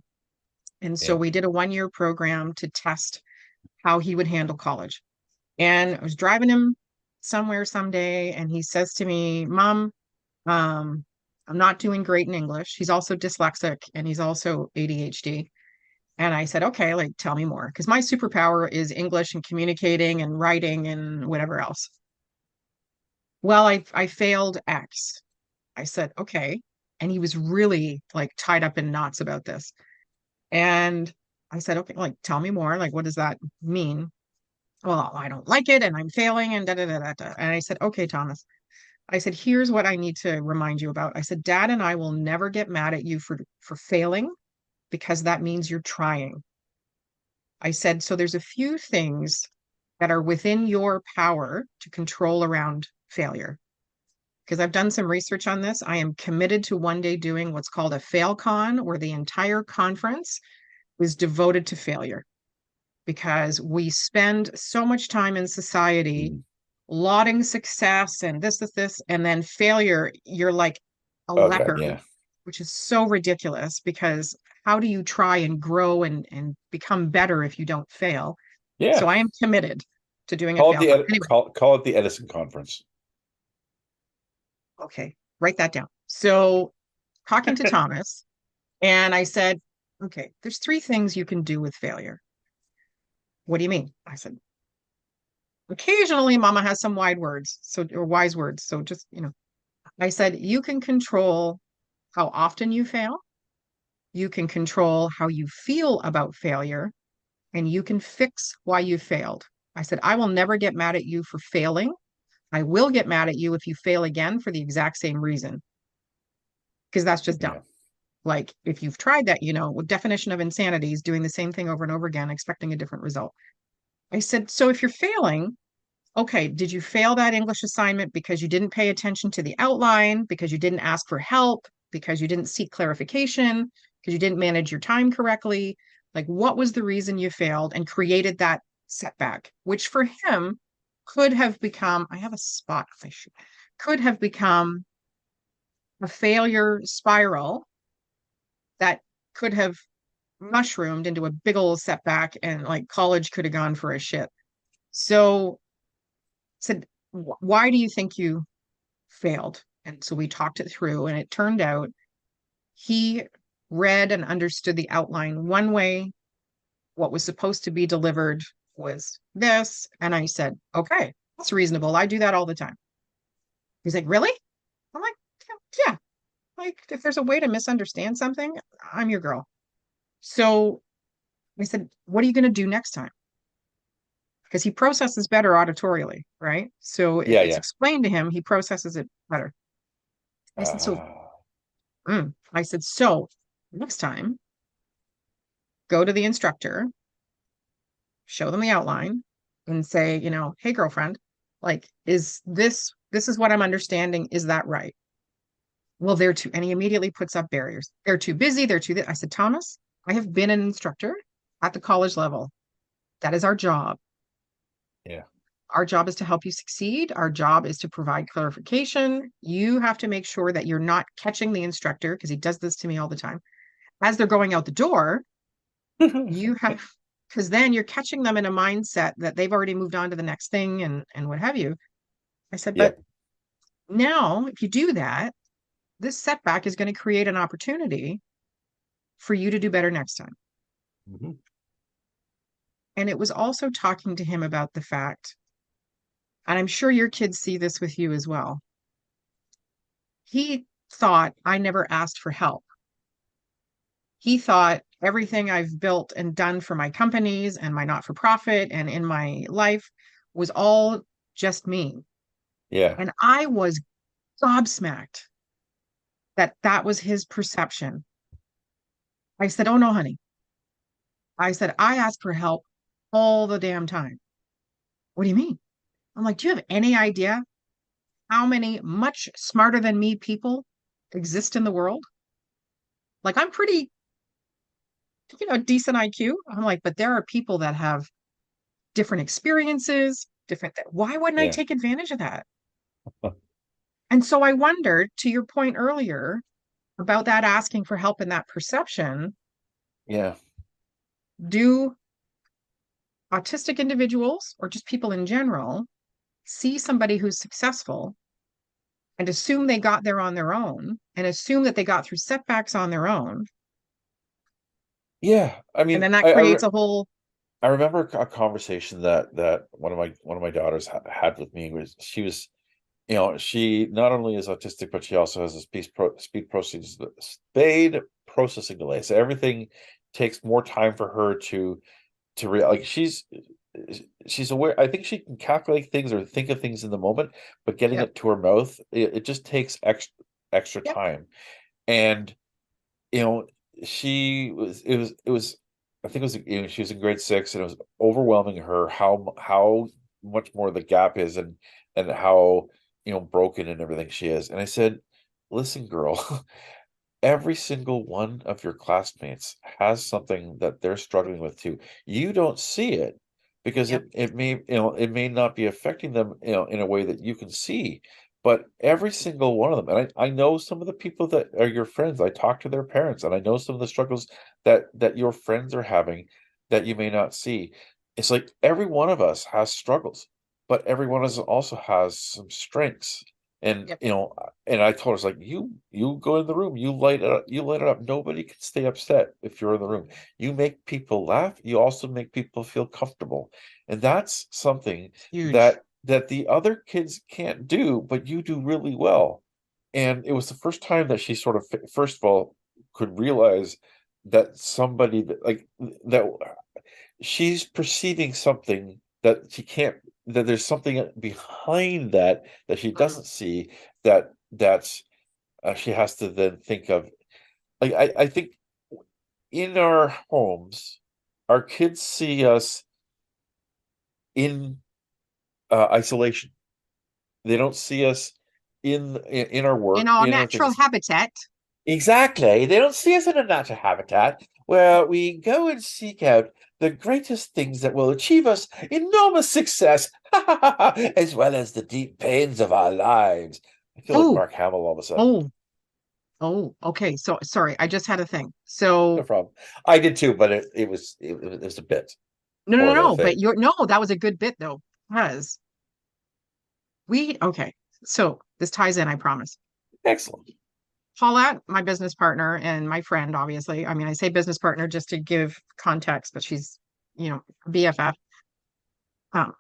And so Yeah. we did a 1 year program to test how he would handle college. And I was driving him somewhere someday, and he says to me, "Mom, um, I'm not doing great in English." He's also dyslexic and he's also ADHD. And I said, "Okay, like tell me more." Because my superpower is English and communicating and writing and whatever else. "Well, I failed X." I said, "Okay." And he was really like tied up in knots about this. And I said, "Okay, like tell me more. Like, what does that mean?" "Well, I don't like it and I'm failing and da da da da da." And I said, "Okay, Thomas." I said, "Here's what I need to remind you about." I said, "Dad and I will never get mad at you for failing because that means you're trying." I said, "So there's a few things that are within your power to control around failure." Because I've done some research on this. I am committed to one day doing what's called a fail con, where the entire conference is devoted to failure. Because we spend so much time in society Mhm. lauding success and this, and then failure, you're like a Oh God, leper, yeah. which is so ridiculous because how do you try and grow and become better if you don't fail? So Yeah. I am committed to doing a Call it fail the con. Anyway, call it the Edison conference. okay, write that down. So talking to Thomas, and I said, "Okay, there's three things you can do with failure." "What do you mean?" I said, "Occasionally mama has some wide words, so or wise words. So just, I said, you can control how often you fail, you can control how you feel about failure, and you can fix why you failed." I said, "I will never get mad at you for failing. I will get mad at you if you fail again for the exact same reason, because that's just dumb. Yeah. Like if you've tried that, definition of insanity is doing the same thing over and over again, expecting a different result." I said, "So if you're failing, okay, did you fail that English assignment because you didn't pay attention to the outline, because you didn't ask for help, because you didn't seek clarification, because you didn't manage your time correctly? Like, what was the reason you failed and created that setback?" Which for him could have become, I have a spot, could have become a failure spiral that could have mushroomed into a big old setback and like college could have gone for a shit. So said, "Why do you think you failed?" And so we talked it through, and it turned out he read and understood the outline one way. What was supposed to be delivered was this. And I said, "Okay, that's reasonable. I do that all the time." He's like, "Really?" I'm like, "Yeah. Like, if there's a way to misunderstand something, I'm your girl." So I said, "What are you going to do next time?" Because he processes better auditorially, right? So Yeah, it's yeah. explained to him, he processes it better. I said, "So Uh, I said, so next time, go to the instructor show them the outline and say, hey, girlfriend, like, this is what I'm understanding. Is that right? Well, they're too, and he immediately puts up barriers. They're too busy. I said, Thomas, I have been an instructor at the college level. That is our job. Yeah. Our job is to help you succeed. Our job is to provide clarification. You have to make sure that you're not catching the instructor, because he does this to me all the time. As they're going out the door, you have, because then you're catching them in a mindset that they've already moved on to the next thing and what have you. I said, Yeah. but now if you do that, this setback is going to create an opportunity for you to do better next time. Mhm. And it was also talking to him about the fact, and I'm sure your kids see this with you as well. He thought I never asked for help. He thought everything I've built and done for my companies and my not for profit and in my life was all just me. Yeah. And I was gobsmacked that that was his perception. I said, oh no, honey. I said, I ask for help all the damn time. What do you mean? I'm like, do you have any idea how many much smarter than me people exist in the world? Like, I'm pretty, decent IQ. I'm like, but there are people that have different experiences, why wouldn't I Yeah. take advantage of that? And so I wondered, to your point earlier about that asking for help and that perception, Yeah. do autistic individuals or just people in general see somebody who's successful and assume they got there on their own and assume that they got through setbacks on their own? Yeah. I And mean, then that creates a whole, I remember a conversation that one of my daughters had with me. Was she was, she not only is autistic, but she also has a speed processing delay. So everything takes more time for her to like she's aware. I think she can calculate things or think of things in the moment, but getting yep, it to her mouth, it just takes extra yep, time. And you know, it was I think it was she was in grade 6, and it was overwhelming her how much more the gap is, and how broken and everything she is. And I said, listen, girl, every single one of your classmates has something that they're struggling with too. You don't see it because yep, it may not be affecting them, in a way that you can see. But every single one of them, and I know some of the people that are your friends. I talk to their parents, and I know some of the struggles that your friends are having that you may not see. It's like every one of us has struggles, but every one of us also has some strengths. And yep. and I told her, it's like, you go in the room, you light it up. Nobody can stay upset if you're in the room. You make people laugh. You also make people feel comfortable, and that's something Huge. that the other kids can't do, but you do really well. And it was the first time that she sort of, first of all, could realize that somebody that she's perceiving something that she can't, that there's something behind that she Mhm. doesn't see, that's she has to then think of. Like, I think in our homes, our kids see us in isolation. They don't see us in our In work, our in our natural things. habitat. Exactly. They don't see us in a natural habitat where we go and seek out the greatest things that will achieve us enormous success, as well as the deep pains of our lives. I feel like Oh, Mark Hamill all of a sudden. oh, oh, okay. So sorry, I just had a thing. No So problem. I did too, but it was a bit no, no, more no, than a no, thing. but that was a good bit though, because okay. So this ties in, I promise. Excellent. Paulette, my business partner and my friend, obviously. I mean, I say business partner just to give context, but she's, BFF.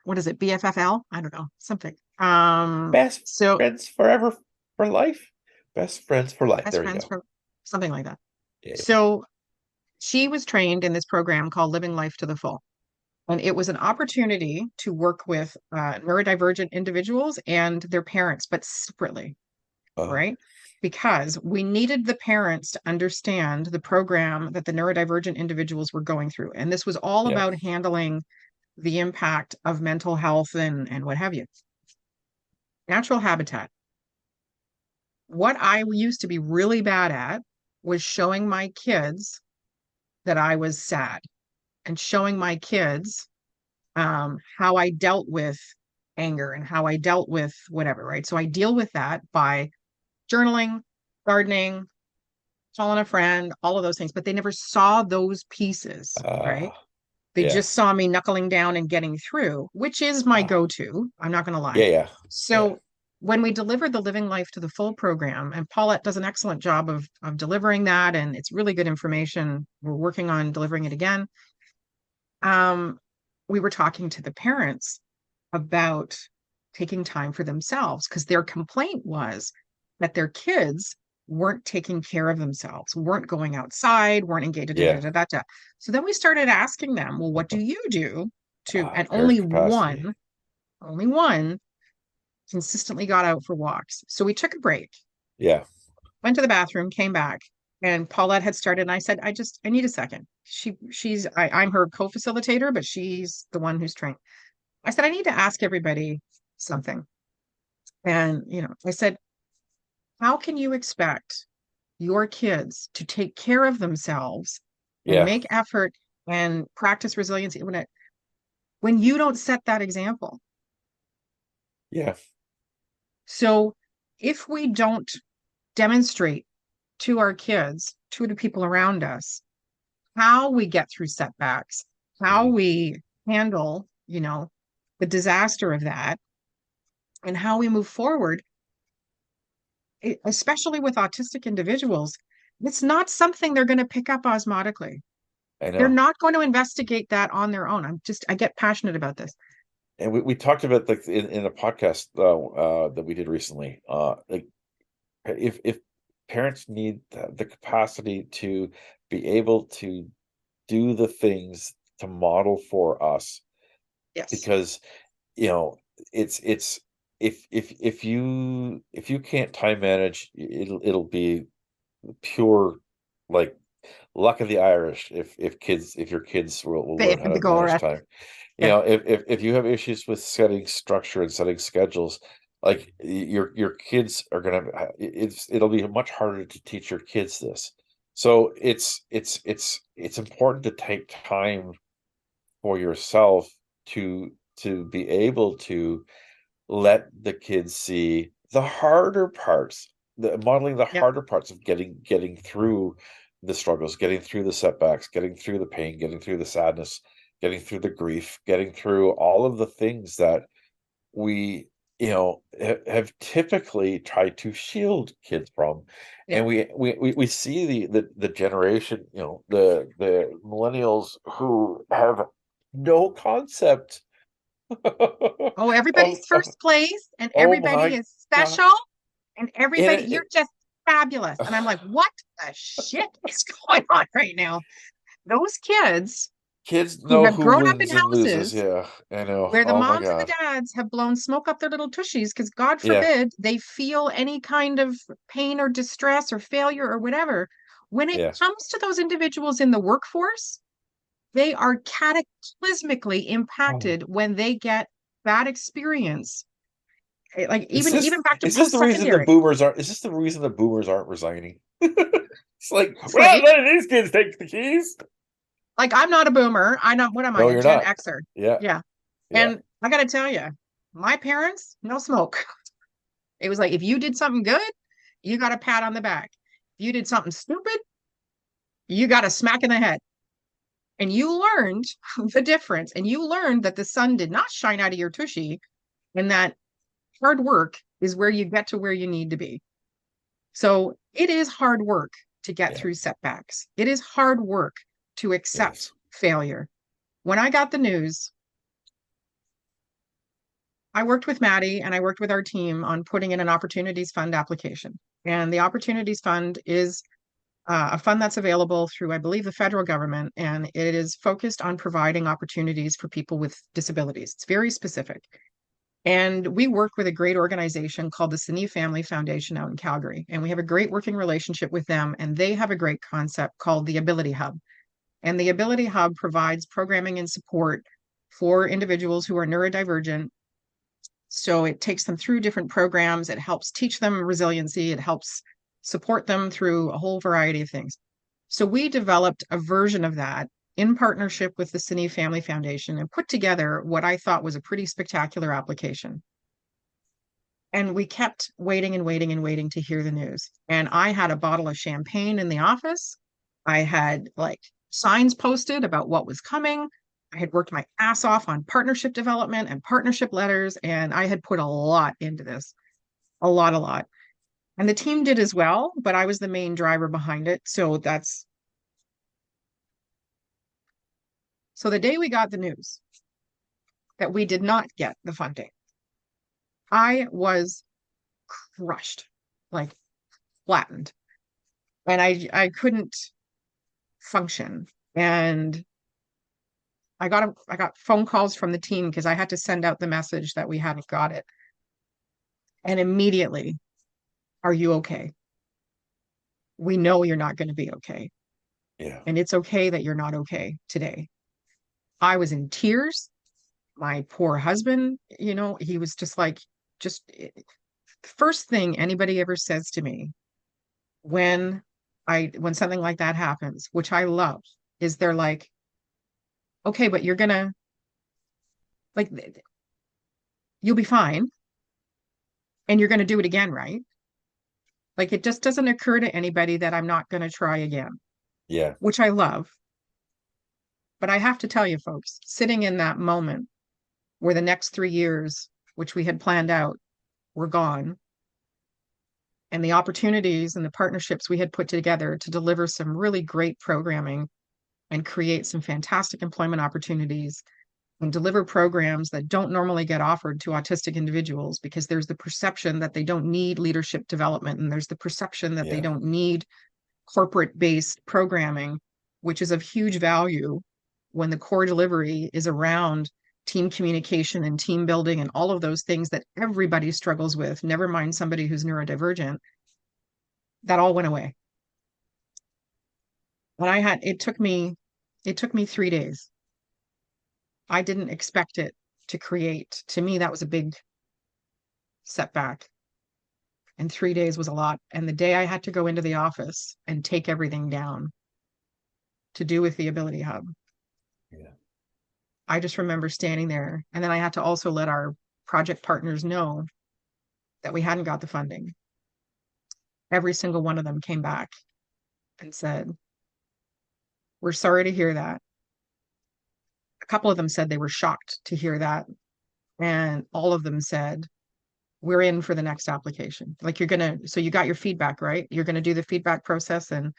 What is it? BFFL? I don't know, something. Best So friends forever for life. Best friends for life. best There you friends go. for something like that. Yeah. So she was trained in this program called Living Life to the Full. And it was an opportunity to work with neurodivergent individuals and their parents, but separately, Uh, right? Because we needed the parents to understand the program that the neurodivergent individuals were going through. And this was all yeah. about handling the impact of mental health and what have you. Natural habitat. What I used to be really bad at was showing my kids that I was sad and showing my kids how I dealt with anger and how I dealt with whatever, right? So I deal with that by journaling, gardening, calling a friend, all of those things, but they never saw those pieces, right? They Yeah. just saw me knuckling down and getting through, which is my go-to. I'm not going to lie. Yeah, yeah, yeah. So when we delivered the Living Life to the Full program, and Paulette does an excellent job of delivering that, and it's really good information. We're working on delivering it again. We were talking to the parents about taking time for themselves because their complaint was that their kids weren't taking care of themselves, weren't going outside, weren't engaged. Da, da, Yeah. da, da, da. So then we started asking them, well, what do you do to, and Parent capacity. only one consistently got out for walks. So we took a break, Yeah. went to the bathroom, came back, and Paulette had started. And I said, I need a second. I'm her co-facilitator, but she's the one who's trained. I said, I need to ask everybody something. And, I said, how can you expect your kids to take care of themselves and Yeah. make effort and practice resiliency when you don't set that example? Yeah. So if we don't demonstrate to our kids, to the people around us, how we get through setbacks, how Mhm. we handle, the disaster of that, and how we move forward, especially with autistic individuals, it's not something they're going to pick up osmotically. I They're know. not going to investigate that on their own. I get passionate about this. And we talked about like in a podcast that we did recently. Like if parents need the capacity to be able to do the things to model for us, Yes. because you know it's if you can't time manage, it'll be pure like luck of the Irish if your kids will They learn have how to to go manage around. time. Yeah. If you have issues with setting structure and setting schedules, like your kids are gonna it'll be much harder to teach your kids this. So it's important to take time for yourself to be able to let the kids see the harder parts, the modeling the Yeah. harder parts of getting through the struggles, getting through the setbacks, getting through the pain, getting through the sadness, getting through the grief, getting through all of the things that we have typically tried to shield kids from. Yeah. And we see the generation, the millennials who have no concept Oh, everybody's of first place and oh everybody my is god. special and And everybody, you're it, just fabulous. And I'm like, what the shit is going on right now? Those kids kids who know have who grown up in wins and loses. houses Yeah, I know. where the Oh my moms and god. the dads have blown smoke up their little tushies because God Yeah, forbid they feel any kind of pain or distress or failure or whatever. When it yeah. comes to those individuals in the workforce, they are cataclysmically Oh. impacted when they get bad experience. Like even back to Is this the reason the post-secondary. boomers aren't is this the reason the boomers aren't resigning? It's like, we're not Right? letting these kids take the keys. Like I'm not a boomer. I know what am I? No, A you're Gen not. Xer. Yeah, Yeah. yeah, And I gotta tell you, my parents, no smoke. It was like if you did something good, you got a pat on the back. If you did something stupid, you got a smack in the head. And you learned the difference. And you learned that the sun did not shine out of your tushy and that hard work is where you get to where you need to be. So it is hard work to get yeah. through setbacks. It is hard work to It is. accept failure. When I got the news, I worked with Maddie and I worked with our team on putting in an Opportunities Fund application. And the Opportunities Fund is a fund that's available through, I believe, the federal government, and it is focused on providing opportunities for people with disabilities. It's very specific. And we work with a great organization called the Cine Family Foundation out in Calgary. And we have a great working relationship with them. And they have a great concept called the Ability Hub. And the Ability Hub provides programming and support for individuals who are neurodivergent. So it takes them through different programs. It helps teach them resiliency. It helps support them through a whole variety of things. So we developed a version of that in partnership with the Cine Family Foundation and put together what I thought was a pretty spectacular application. And we kept waiting and waiting and waiting to hear the news. And I had a bottle of champagne in the office. I had like signs posted about what was coming. I had worked my ass off on partnership development and partnership letters, and I had put a lot into this, a lot, a lot. And the team did as well, but I was the main driver behind it. So the day we got the news that we did not get the funding, I was crushed, like flattened. And I couldn't function. And I got phone calls from the team because I had to send out the message that we hadn't got it. And immediately, are you okay? We know you're not going to be okay. Yeah. And it's okay that you're not okay today. I was in tears. My poor husband, he was just like, first thing anybody ever says to me when something like that happens, which I love, is they're like, okay, but you're gonna, like, you'll be fine and you're gonna do it again, right? Like, it just doesn't occur to anybody that I'm not gonna try again, Yeah. which I love. But I have to tell you, folks, sitting in that moment where the next 3 years, which we had planned out, were gone, and the opportunities and the partnerships we had put together to deliver some really great programming and create some fantastic employment opportunities and deliver programs that don't normally get offered to autistic individuals, because there's the perception that they don't need leadership development, and there's the perception that they Yeah. don't need corporate-based programming, which is of huge value when the core delivery is around team communication and team building and all of those things that everybody struggles with, never mind somebody who's neurodivergent. That all went away. And it took me 3 days. I didn't expect it to create. To me, that was a big setback. And 3 days was a lot. And the day I had to go into the office and take everything down to do with the Ability Hub, Yeah. I just remember standing there. And then I had to also let our project partners know that we hadn't got the funding. Every single one of them came back and said, we're sorry to hear that. A couple of them said they were shocked to hear that. And all of them said, we're in for the next application. Like, so you got your feedback, right? You're going to do the feedback process. And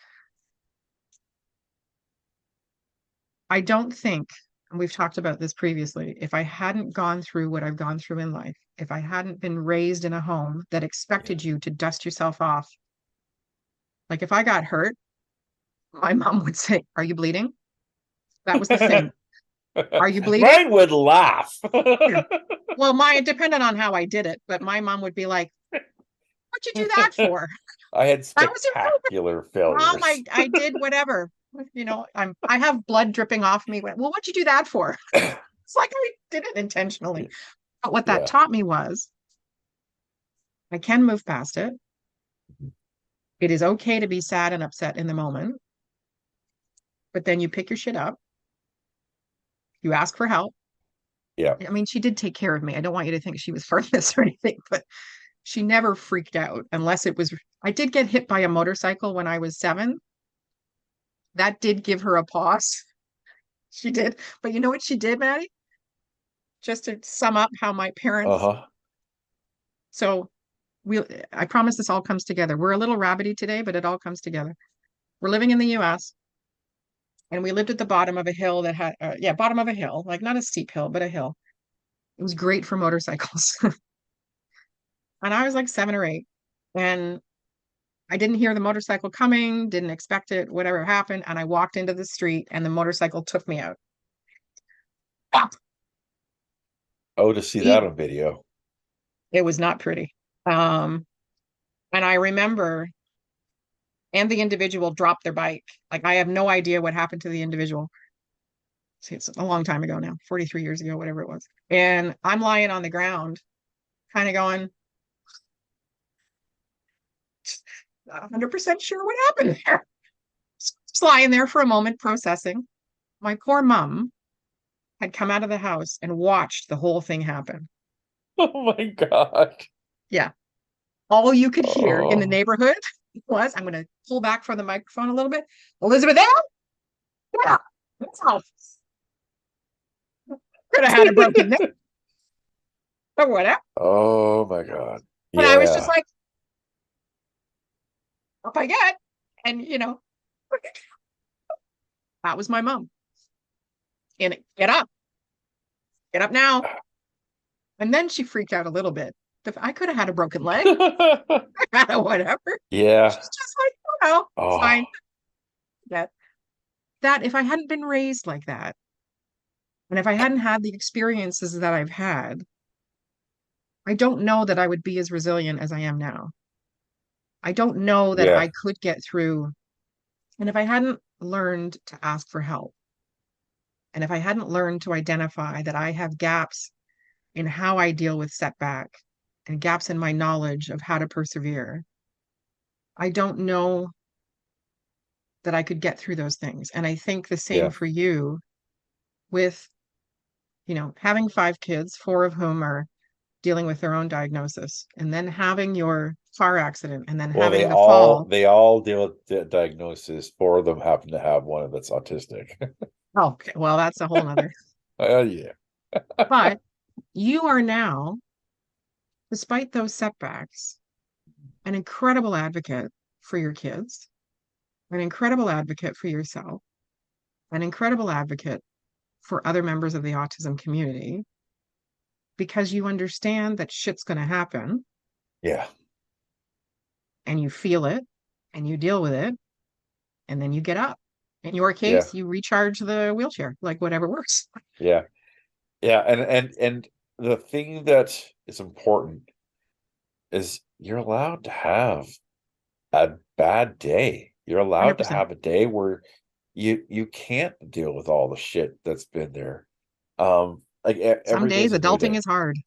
I don't think, and we've talked about this previously, if I hadn't gone through what I've gone through in life, if I hadn't been raised in a home that expected you to dust yourself off, like if I got hurt, my mom would say, are you bleeding? That was the thing. Are you bleeding? Mine would laugh. Yeah. Well, it depended on how I did it, but my mom would be like, what'd you do that for? I had That was spectacular failures. Mom, I did whatever. I have blood dripping off me. Well, what'd you do that for? It's like I did it intentionally. But what that taught me was I can move past it. It is okay to be sad and upset in the moment, but then you pick your shit up. You ask for help. Yeah. I mean, she did take care of me. I don't want you to think she was heartless or anything, but she never freaked out unless it was. I did get hit by a motorcycle when I was 7. That did give her a pause. She did. But you know what she did, Maddie? Just to sum up how my parents. Uh-huh. So I promise this all comes together. We're a little rabbity today, but it all comes together. We're living in the US, and we lived at the bottom of a hill that had, bottom of a hill, like not a steep hill, but a hill. It was great for motorcycles. And I was like 7 or 8, and I didn't hear the motorcycle coming, didn't expect it, whatever happened. And I walked into the street and the motorcycle took me out. Oh, to see that on video. It was not pretty. And I remember, and the individual dropped their bike. Like, I have no idea what happened to the individual. See, it's a long time ago now, 43 years ago, whatever it was. And I'm lying on the ground, kind of going, 100% sure what happened there. Just lying there for a moment, processing. My poor mom had come out of the house and watched the whole thing happen. Oh my God. Yeah. All you could hear in the Oh. neighborhood was, I'm going to pull back from the microphone a little bit. Elizabeth Ann? Yeah. That's all. Could have had a broken neck or whatever. Oh my God. And I was just Yeah. like, up I get. And, that was my mom. And get up now. And then she freaked out a little bit. I could have had a broken leg, whatever. Yeah. She's just like, it's Oh, fine. That if I hadn't been raised like that, and if I hadn't had the experiences that I've had, I don't know that I would be as resilient as I am now. I don't know that yeah. I could get through. And if I hadn't learned to ask for help, and if I hadn't learned to identify that I have gaps in how I deal with setback and gaps in my knowledge of how to persevere, I don't know that I could get through those things. And I think the same Yeah. for you with, having 5 kids, 4 of whom are dealing with their own diagnosis, and then having your car accident and then Well, having the fall. they all deal with the diagnosis. 4 of them happen to have one that's autistic. Oh, okay. Well, that's a whole nother. Yeah. But you are now, despite those setbacks, an incredible advocate for your kids, an incredible advocate for yourself, an incredible advocate for other members of the autism community, because you understand that shit's going to happen Yeah. and you feel it and you deal with it and then you get up. In your Yeah. case, you recharge the wheelchair, like whatever works. Yeah. Yeah. And the thing that is important is you're allowed to have a bad day. You're allowed to 100%. have a day where you can't deal with all the shit that's been there. Like Some every day days is a new adulting day. is hard.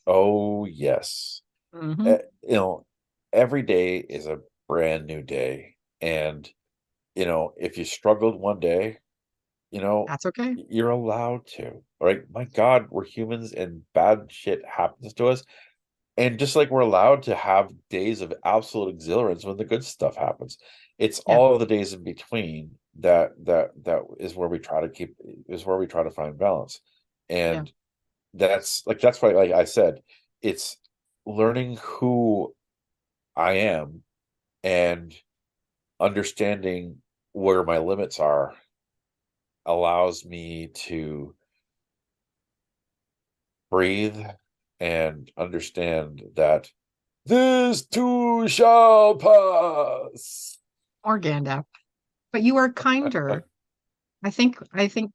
Oh yes. Hmm. You know, every day is a brand new day. And, if you struggled one day, That's okay. you're allowed to, right? My God, we're humans and bad shit happens to us. And just like we're allowed to have days of absolute exhilarance when the good stuff happens, it's Yeah. all of the days in between that is where we try to find balance. Yeah. And that's why, like I said, it's learning who I am and understanding where my limits are allows me to breathe and understand that this too shall pass. Or Gandalf. But you are kinder. I think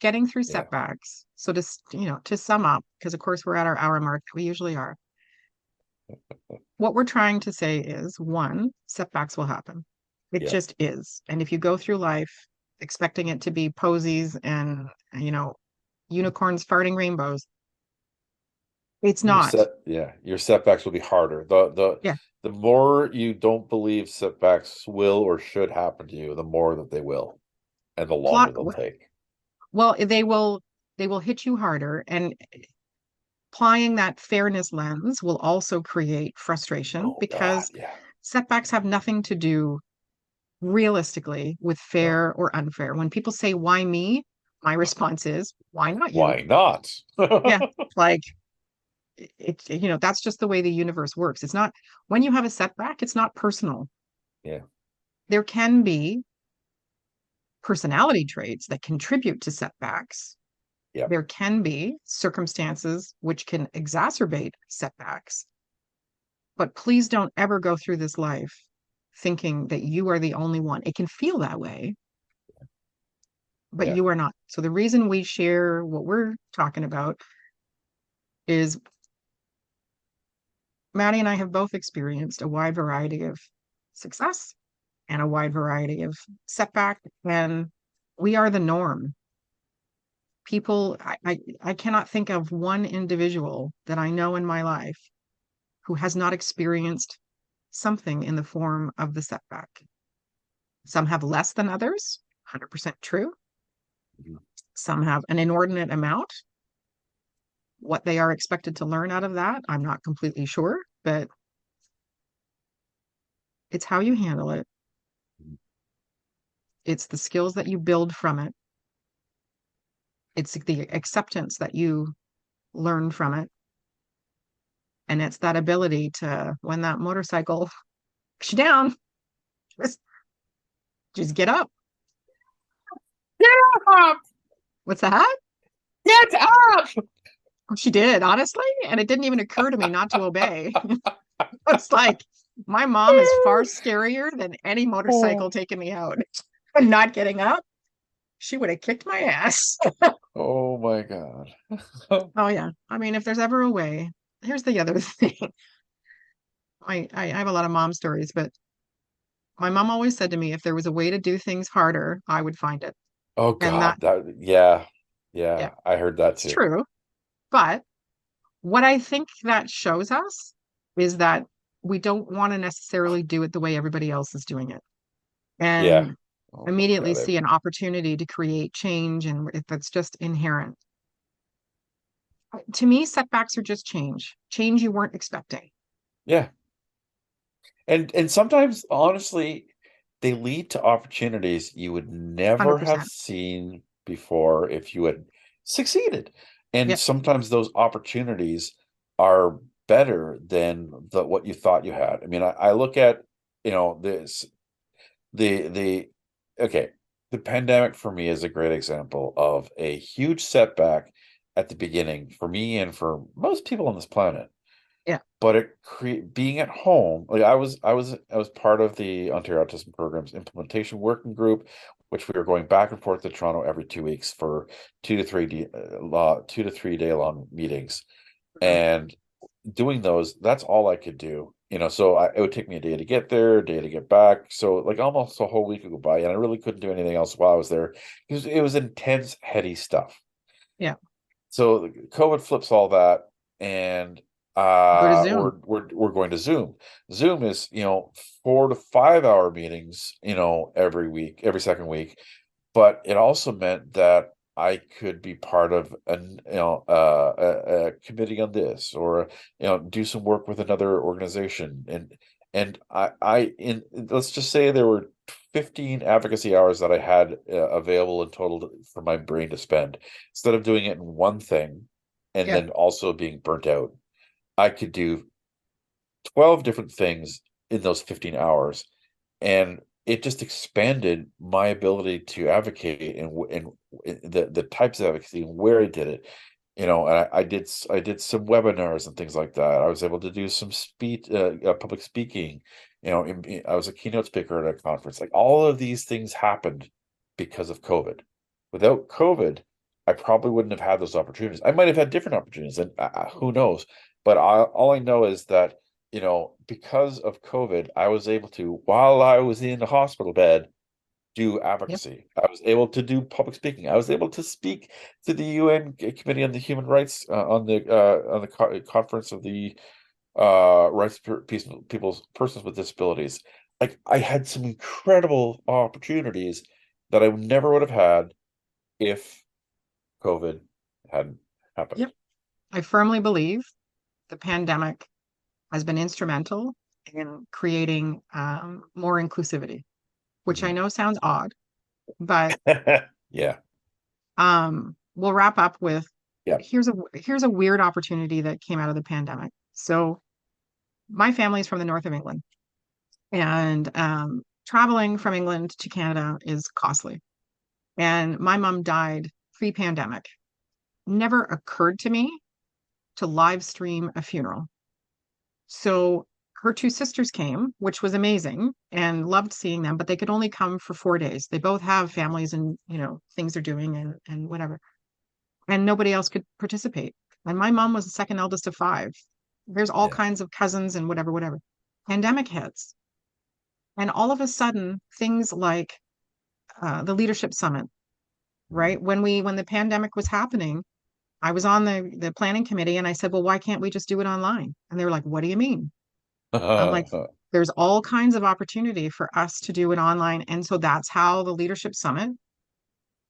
getting through Yeah, setbacks. So to sum up, because of course we're at our hour mark, we usually are. What we're trying to say is one, setbacks will happen. It yeah. just is. And if you go through life expecting it to be posies and, unicorns farting rainbows, it's not. Your setbacks will be harder. Yeah. The more you don't believe setbacks will or should happen to you, the more that they will, and the longer Plot they'll take. well, they will hit you harder. And applying that fairness lens will also create frustration Oh God, because yeah. setbacks have nothing to do realistically with No. fair or unfair. When people say, why me? My response is, why not you? Why not? Yeah. Like that's just the way the universe works. It's not, when you have a setback, it's not personal. Yeah. There can be personality traits that contribute to setbacks. Yep. There can be circumstances which can exacerbate setbacks. But please don't ever go through this life thinking that you are the only one. It can feel that way, but Yeah. you are not. So the reason we share what we're talking about is Maddie and I have both experienced a wide variety of success and a wide variety of setback, and we are the norm. People, I cannot think of one individual that I know in my life who has not experienced something in the form of the setback. Some have less than others, 100% true. Mhm. Some have an inordinate amount. What they are expected to learn out of that, I'm not completely sure, but it's how you handle it. Mhm. It's the skills that you build from it. It's the acceptance that you learn from it. And it's that ability to, when that motorcycle knocks you down, just, just get up. Get up! What's that? Get up! She did, honestly. And it didn't even occur to me not to obey. It's like my mom is far scarier than any motorcycle Oh, taking me out. And not getting up, she would have kicked my ass. oh my God. Oh yeah. I mean, if there's ever a way, here's the other thing. I have a lot of mom stories, but my mom always said to me, if there was a way to do things harder, I would find it. Oh And that, God, yeah, yeah, yeah, I heard that it's too. true. But what I think that shows us is that we don't want to necessarily do it the way everybody else is doing it. Yeah. And Oh my immediately God. see an opportunity to create change, and if that's just inherent. To me, setbacks are just change you weren't expecting. Yeah. And sometimes honestly, they lead to opportunities you would never have 100%. seen before if you had succeeded. And Yep. sometimes those opportunities are better than what you thought you had. I mean, I look at, this the okay, the pandemic for me is a great example of a huge setback at the beginning for me and for most people on this planet. Yeah. But being at home, like I was part of the Ontario Autism Program's implementation working group, which we were going back and forth to Toronto every 2 weeks for 2 to 3 day long meetings, Mhm. and doing those, that's all I could do. So it would take me a day to get there, a day to get back. So like almost a whole week would go by, and I really couldn't do anything else while I was there because it was intense, heady stuff. Yeah. So COVID flips all that, and Go to Zoom. we're going to Zoom. Zoom is 4 to 5 hour meetings, every week, every second week, but it also meant that I could be part of a committee on this, or do some work with another organization, and let's just say there were 15 advocacy hours that I had available in total for my brain to spend. Instead of doing it in one thing and Yeah. then also being burnt out, I could do 12 different things in those 15 hours, and it just expanded my ability to advocate and the types of advocacy and where I did it. And I did some webinars and things like that. I was able to do some public speaking. I was a keynote speaker at a conference. Like all of these things happened because of COVID. Without COVID, I probably wouldn't have had those opportunities. I might have had different opportunities, and who knows? But all I know is that because of COVID, I was able to, while I was in the hospital bed, do Yep. advocacy. I was able to do public speaking. I was able to speak to the UN Committee on the Human Rights on the conference of the rights of people's persons with disabilities. Like I had some incredible opportunities that I never would have had if COVID hadn't happened. Yep. I firmly believe the pandemic has been instrumental in creating more inclusivity, which I Mhm. know sounds odd, but Yeah, we'll wrap up with yeah. here's a weird opportunity that came out of the pandemic. So my family is from the north of England, and traveling from England to Canada is costly. And my mom died pre-pandemic. Never occurred to me to live stream a funeral. So her two sisters came, which was amazing and loved seeing them, but they could only come for 4 days. They both have families and, things they're doing and whatever. And nobody else could participate. And my mom was the second eldest of five. There's all Yeah. kinds of cousins and whatever, whatever. Pandemic hits. And all of a sudden, things like the Leadership Summit, right? When the pandemic was happening, I was on the planning committee and I said, well, why can't we just do it online? And they were like, what do you mean? I'm like, there's all kinds of opportunity for us to do it online. And so that's how the Leadership Summit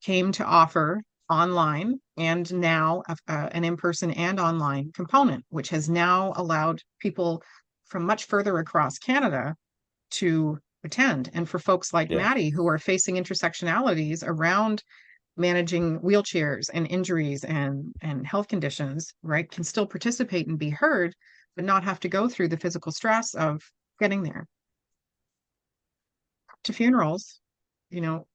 came to offer online and now an in-person and online component, which has now allowed people from much further across Canada to attend. And for folks like Yeah. Maddie, who are facing intersectionalities around managing wheelchairs and injuries and health conditions, right, can still participate and be heard, but not have to go through the physical stress of getting there. To funerals, you know,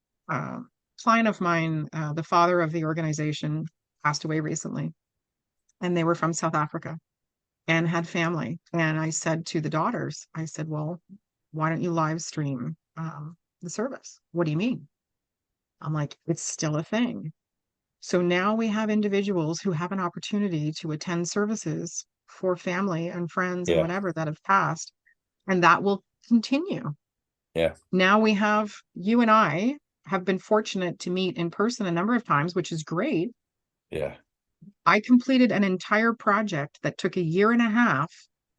client of mine, the father of the organization, passed away recently, and they were from South Africa and had family. And I said to the daughters, I said, well, why don't you live stream the service? What do you mean? I'm like, it's still a thing. So now we have individuals who have an opportunity to attend services for family and friends and Yeah. whatever that have passed, and that will continue. Yeah. Now we have, you and I have been fortunate to meet in person a number of times, which is great. Yeah. I completed an entire project that took a year and a half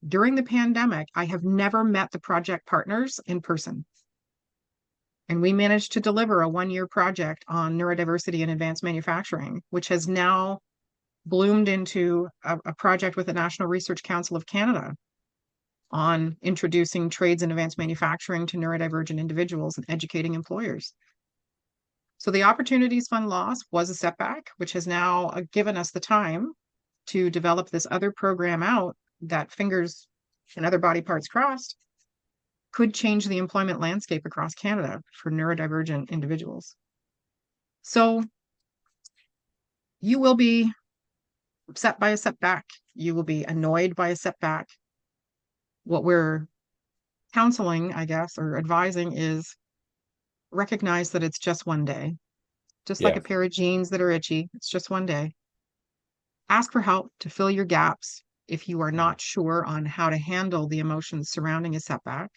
during the pandemic. I have never met the project partners in person. And we managed to deliver a 1-year project on neurodiversity and advanced manufacturing, which has now bloomed into a project with the National Research Council of Canada on introducing trades in advanced manufacturing to neurodivergent individuals and educating employers. So the Opportunities Fund loss was a setback, which has now given us the time to develop this other program out that, fingers and other body parts crossed, could change the employment landscape across Canada for neurodivergent individuals. So you will be upset by a setback. You will be annoyed by a setback. What we're counseling, I guess, or advising is recognize that it's just one day. Just like Yeah. a pair of jeans that are itchy, it's just one day. Ask for help to fill your gaps if you are not sure on how to handle the emotions surrounding a setback.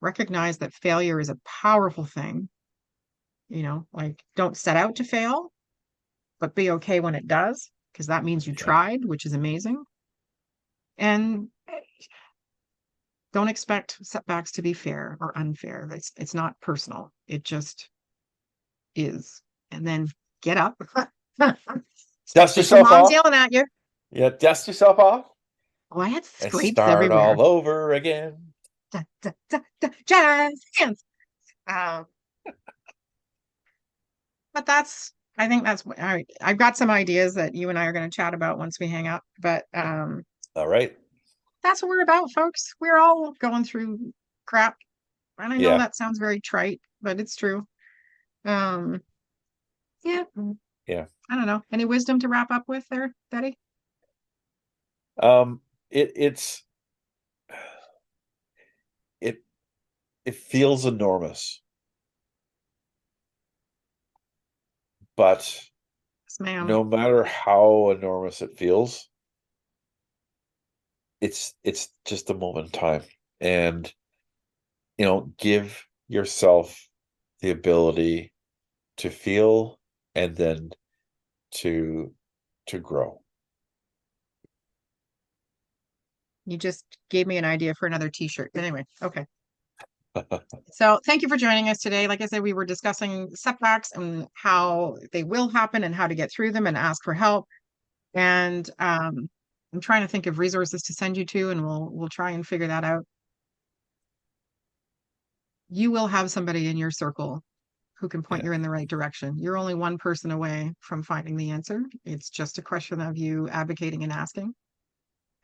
Recognize that failure is a powerful thing. You know, like, don't set out to fail, but be okay when it does, because that means you tried, which is amazing. And don't expect setbacks to be fair or unfair. It's not personal. It just is. And then get up. Dust If your yourself mom's off. yelling at you. Yeah, dust yourself off. Oh, I had And scrapes start everywhere. all over again. Jazz hands. But I think that's all right. I've got some ideas that you and I are going to chat about once we hang up. But All right. that's what we're about, folks. We're all going through crap. And I know that sounds very trite, but it's true. Yeah. Yeah. I don't know. Any wisdom to wrap up with there, Betty? It's it feels enormous, but Yes, ma'am. no matter how enormous it feels, it's just a moment in time. And give yourself the ability to feel and then to grow. You just gave me an idea for another t-shirt. Anyway, okay. So thank you for joining us today. Like I said, we were discussing setbacks and how they will happen and how to get through them and ask for help. And I'm trying to think of resources to send you to, and we'll try and figure that out. You will have somebody in your circle who can point you in the right direction. You're only one person away from finding the answer. It's just a question of you advocating and asking.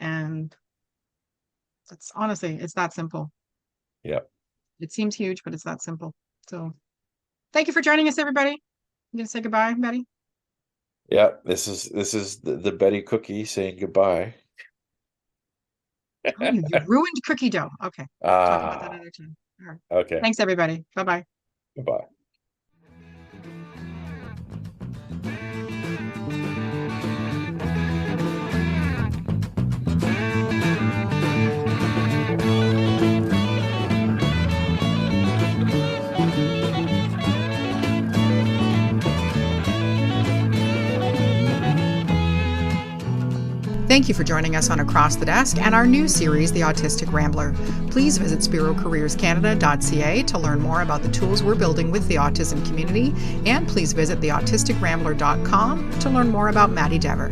And it's honestly, it's that simple. Yeah. It seems huge, but it's that simple. So thank you for joining us, everybody. You gonna say goodbye, Betty? Yeah, this is the Betty Cookie saying goodbye. Oh, you ruined cookie dough. Okay. Talk about that another time. All right. Okay. Thanks, everybody. Bye-bye. Goodbye. Thank you for joining us on Across the Desk and our new series, The Autistic Rambler. Please visit spirocareerscanada.ca to learn more about the tools we're building with the autism community, and please visit theautisticrambler.com to learn more about Maddie Dever.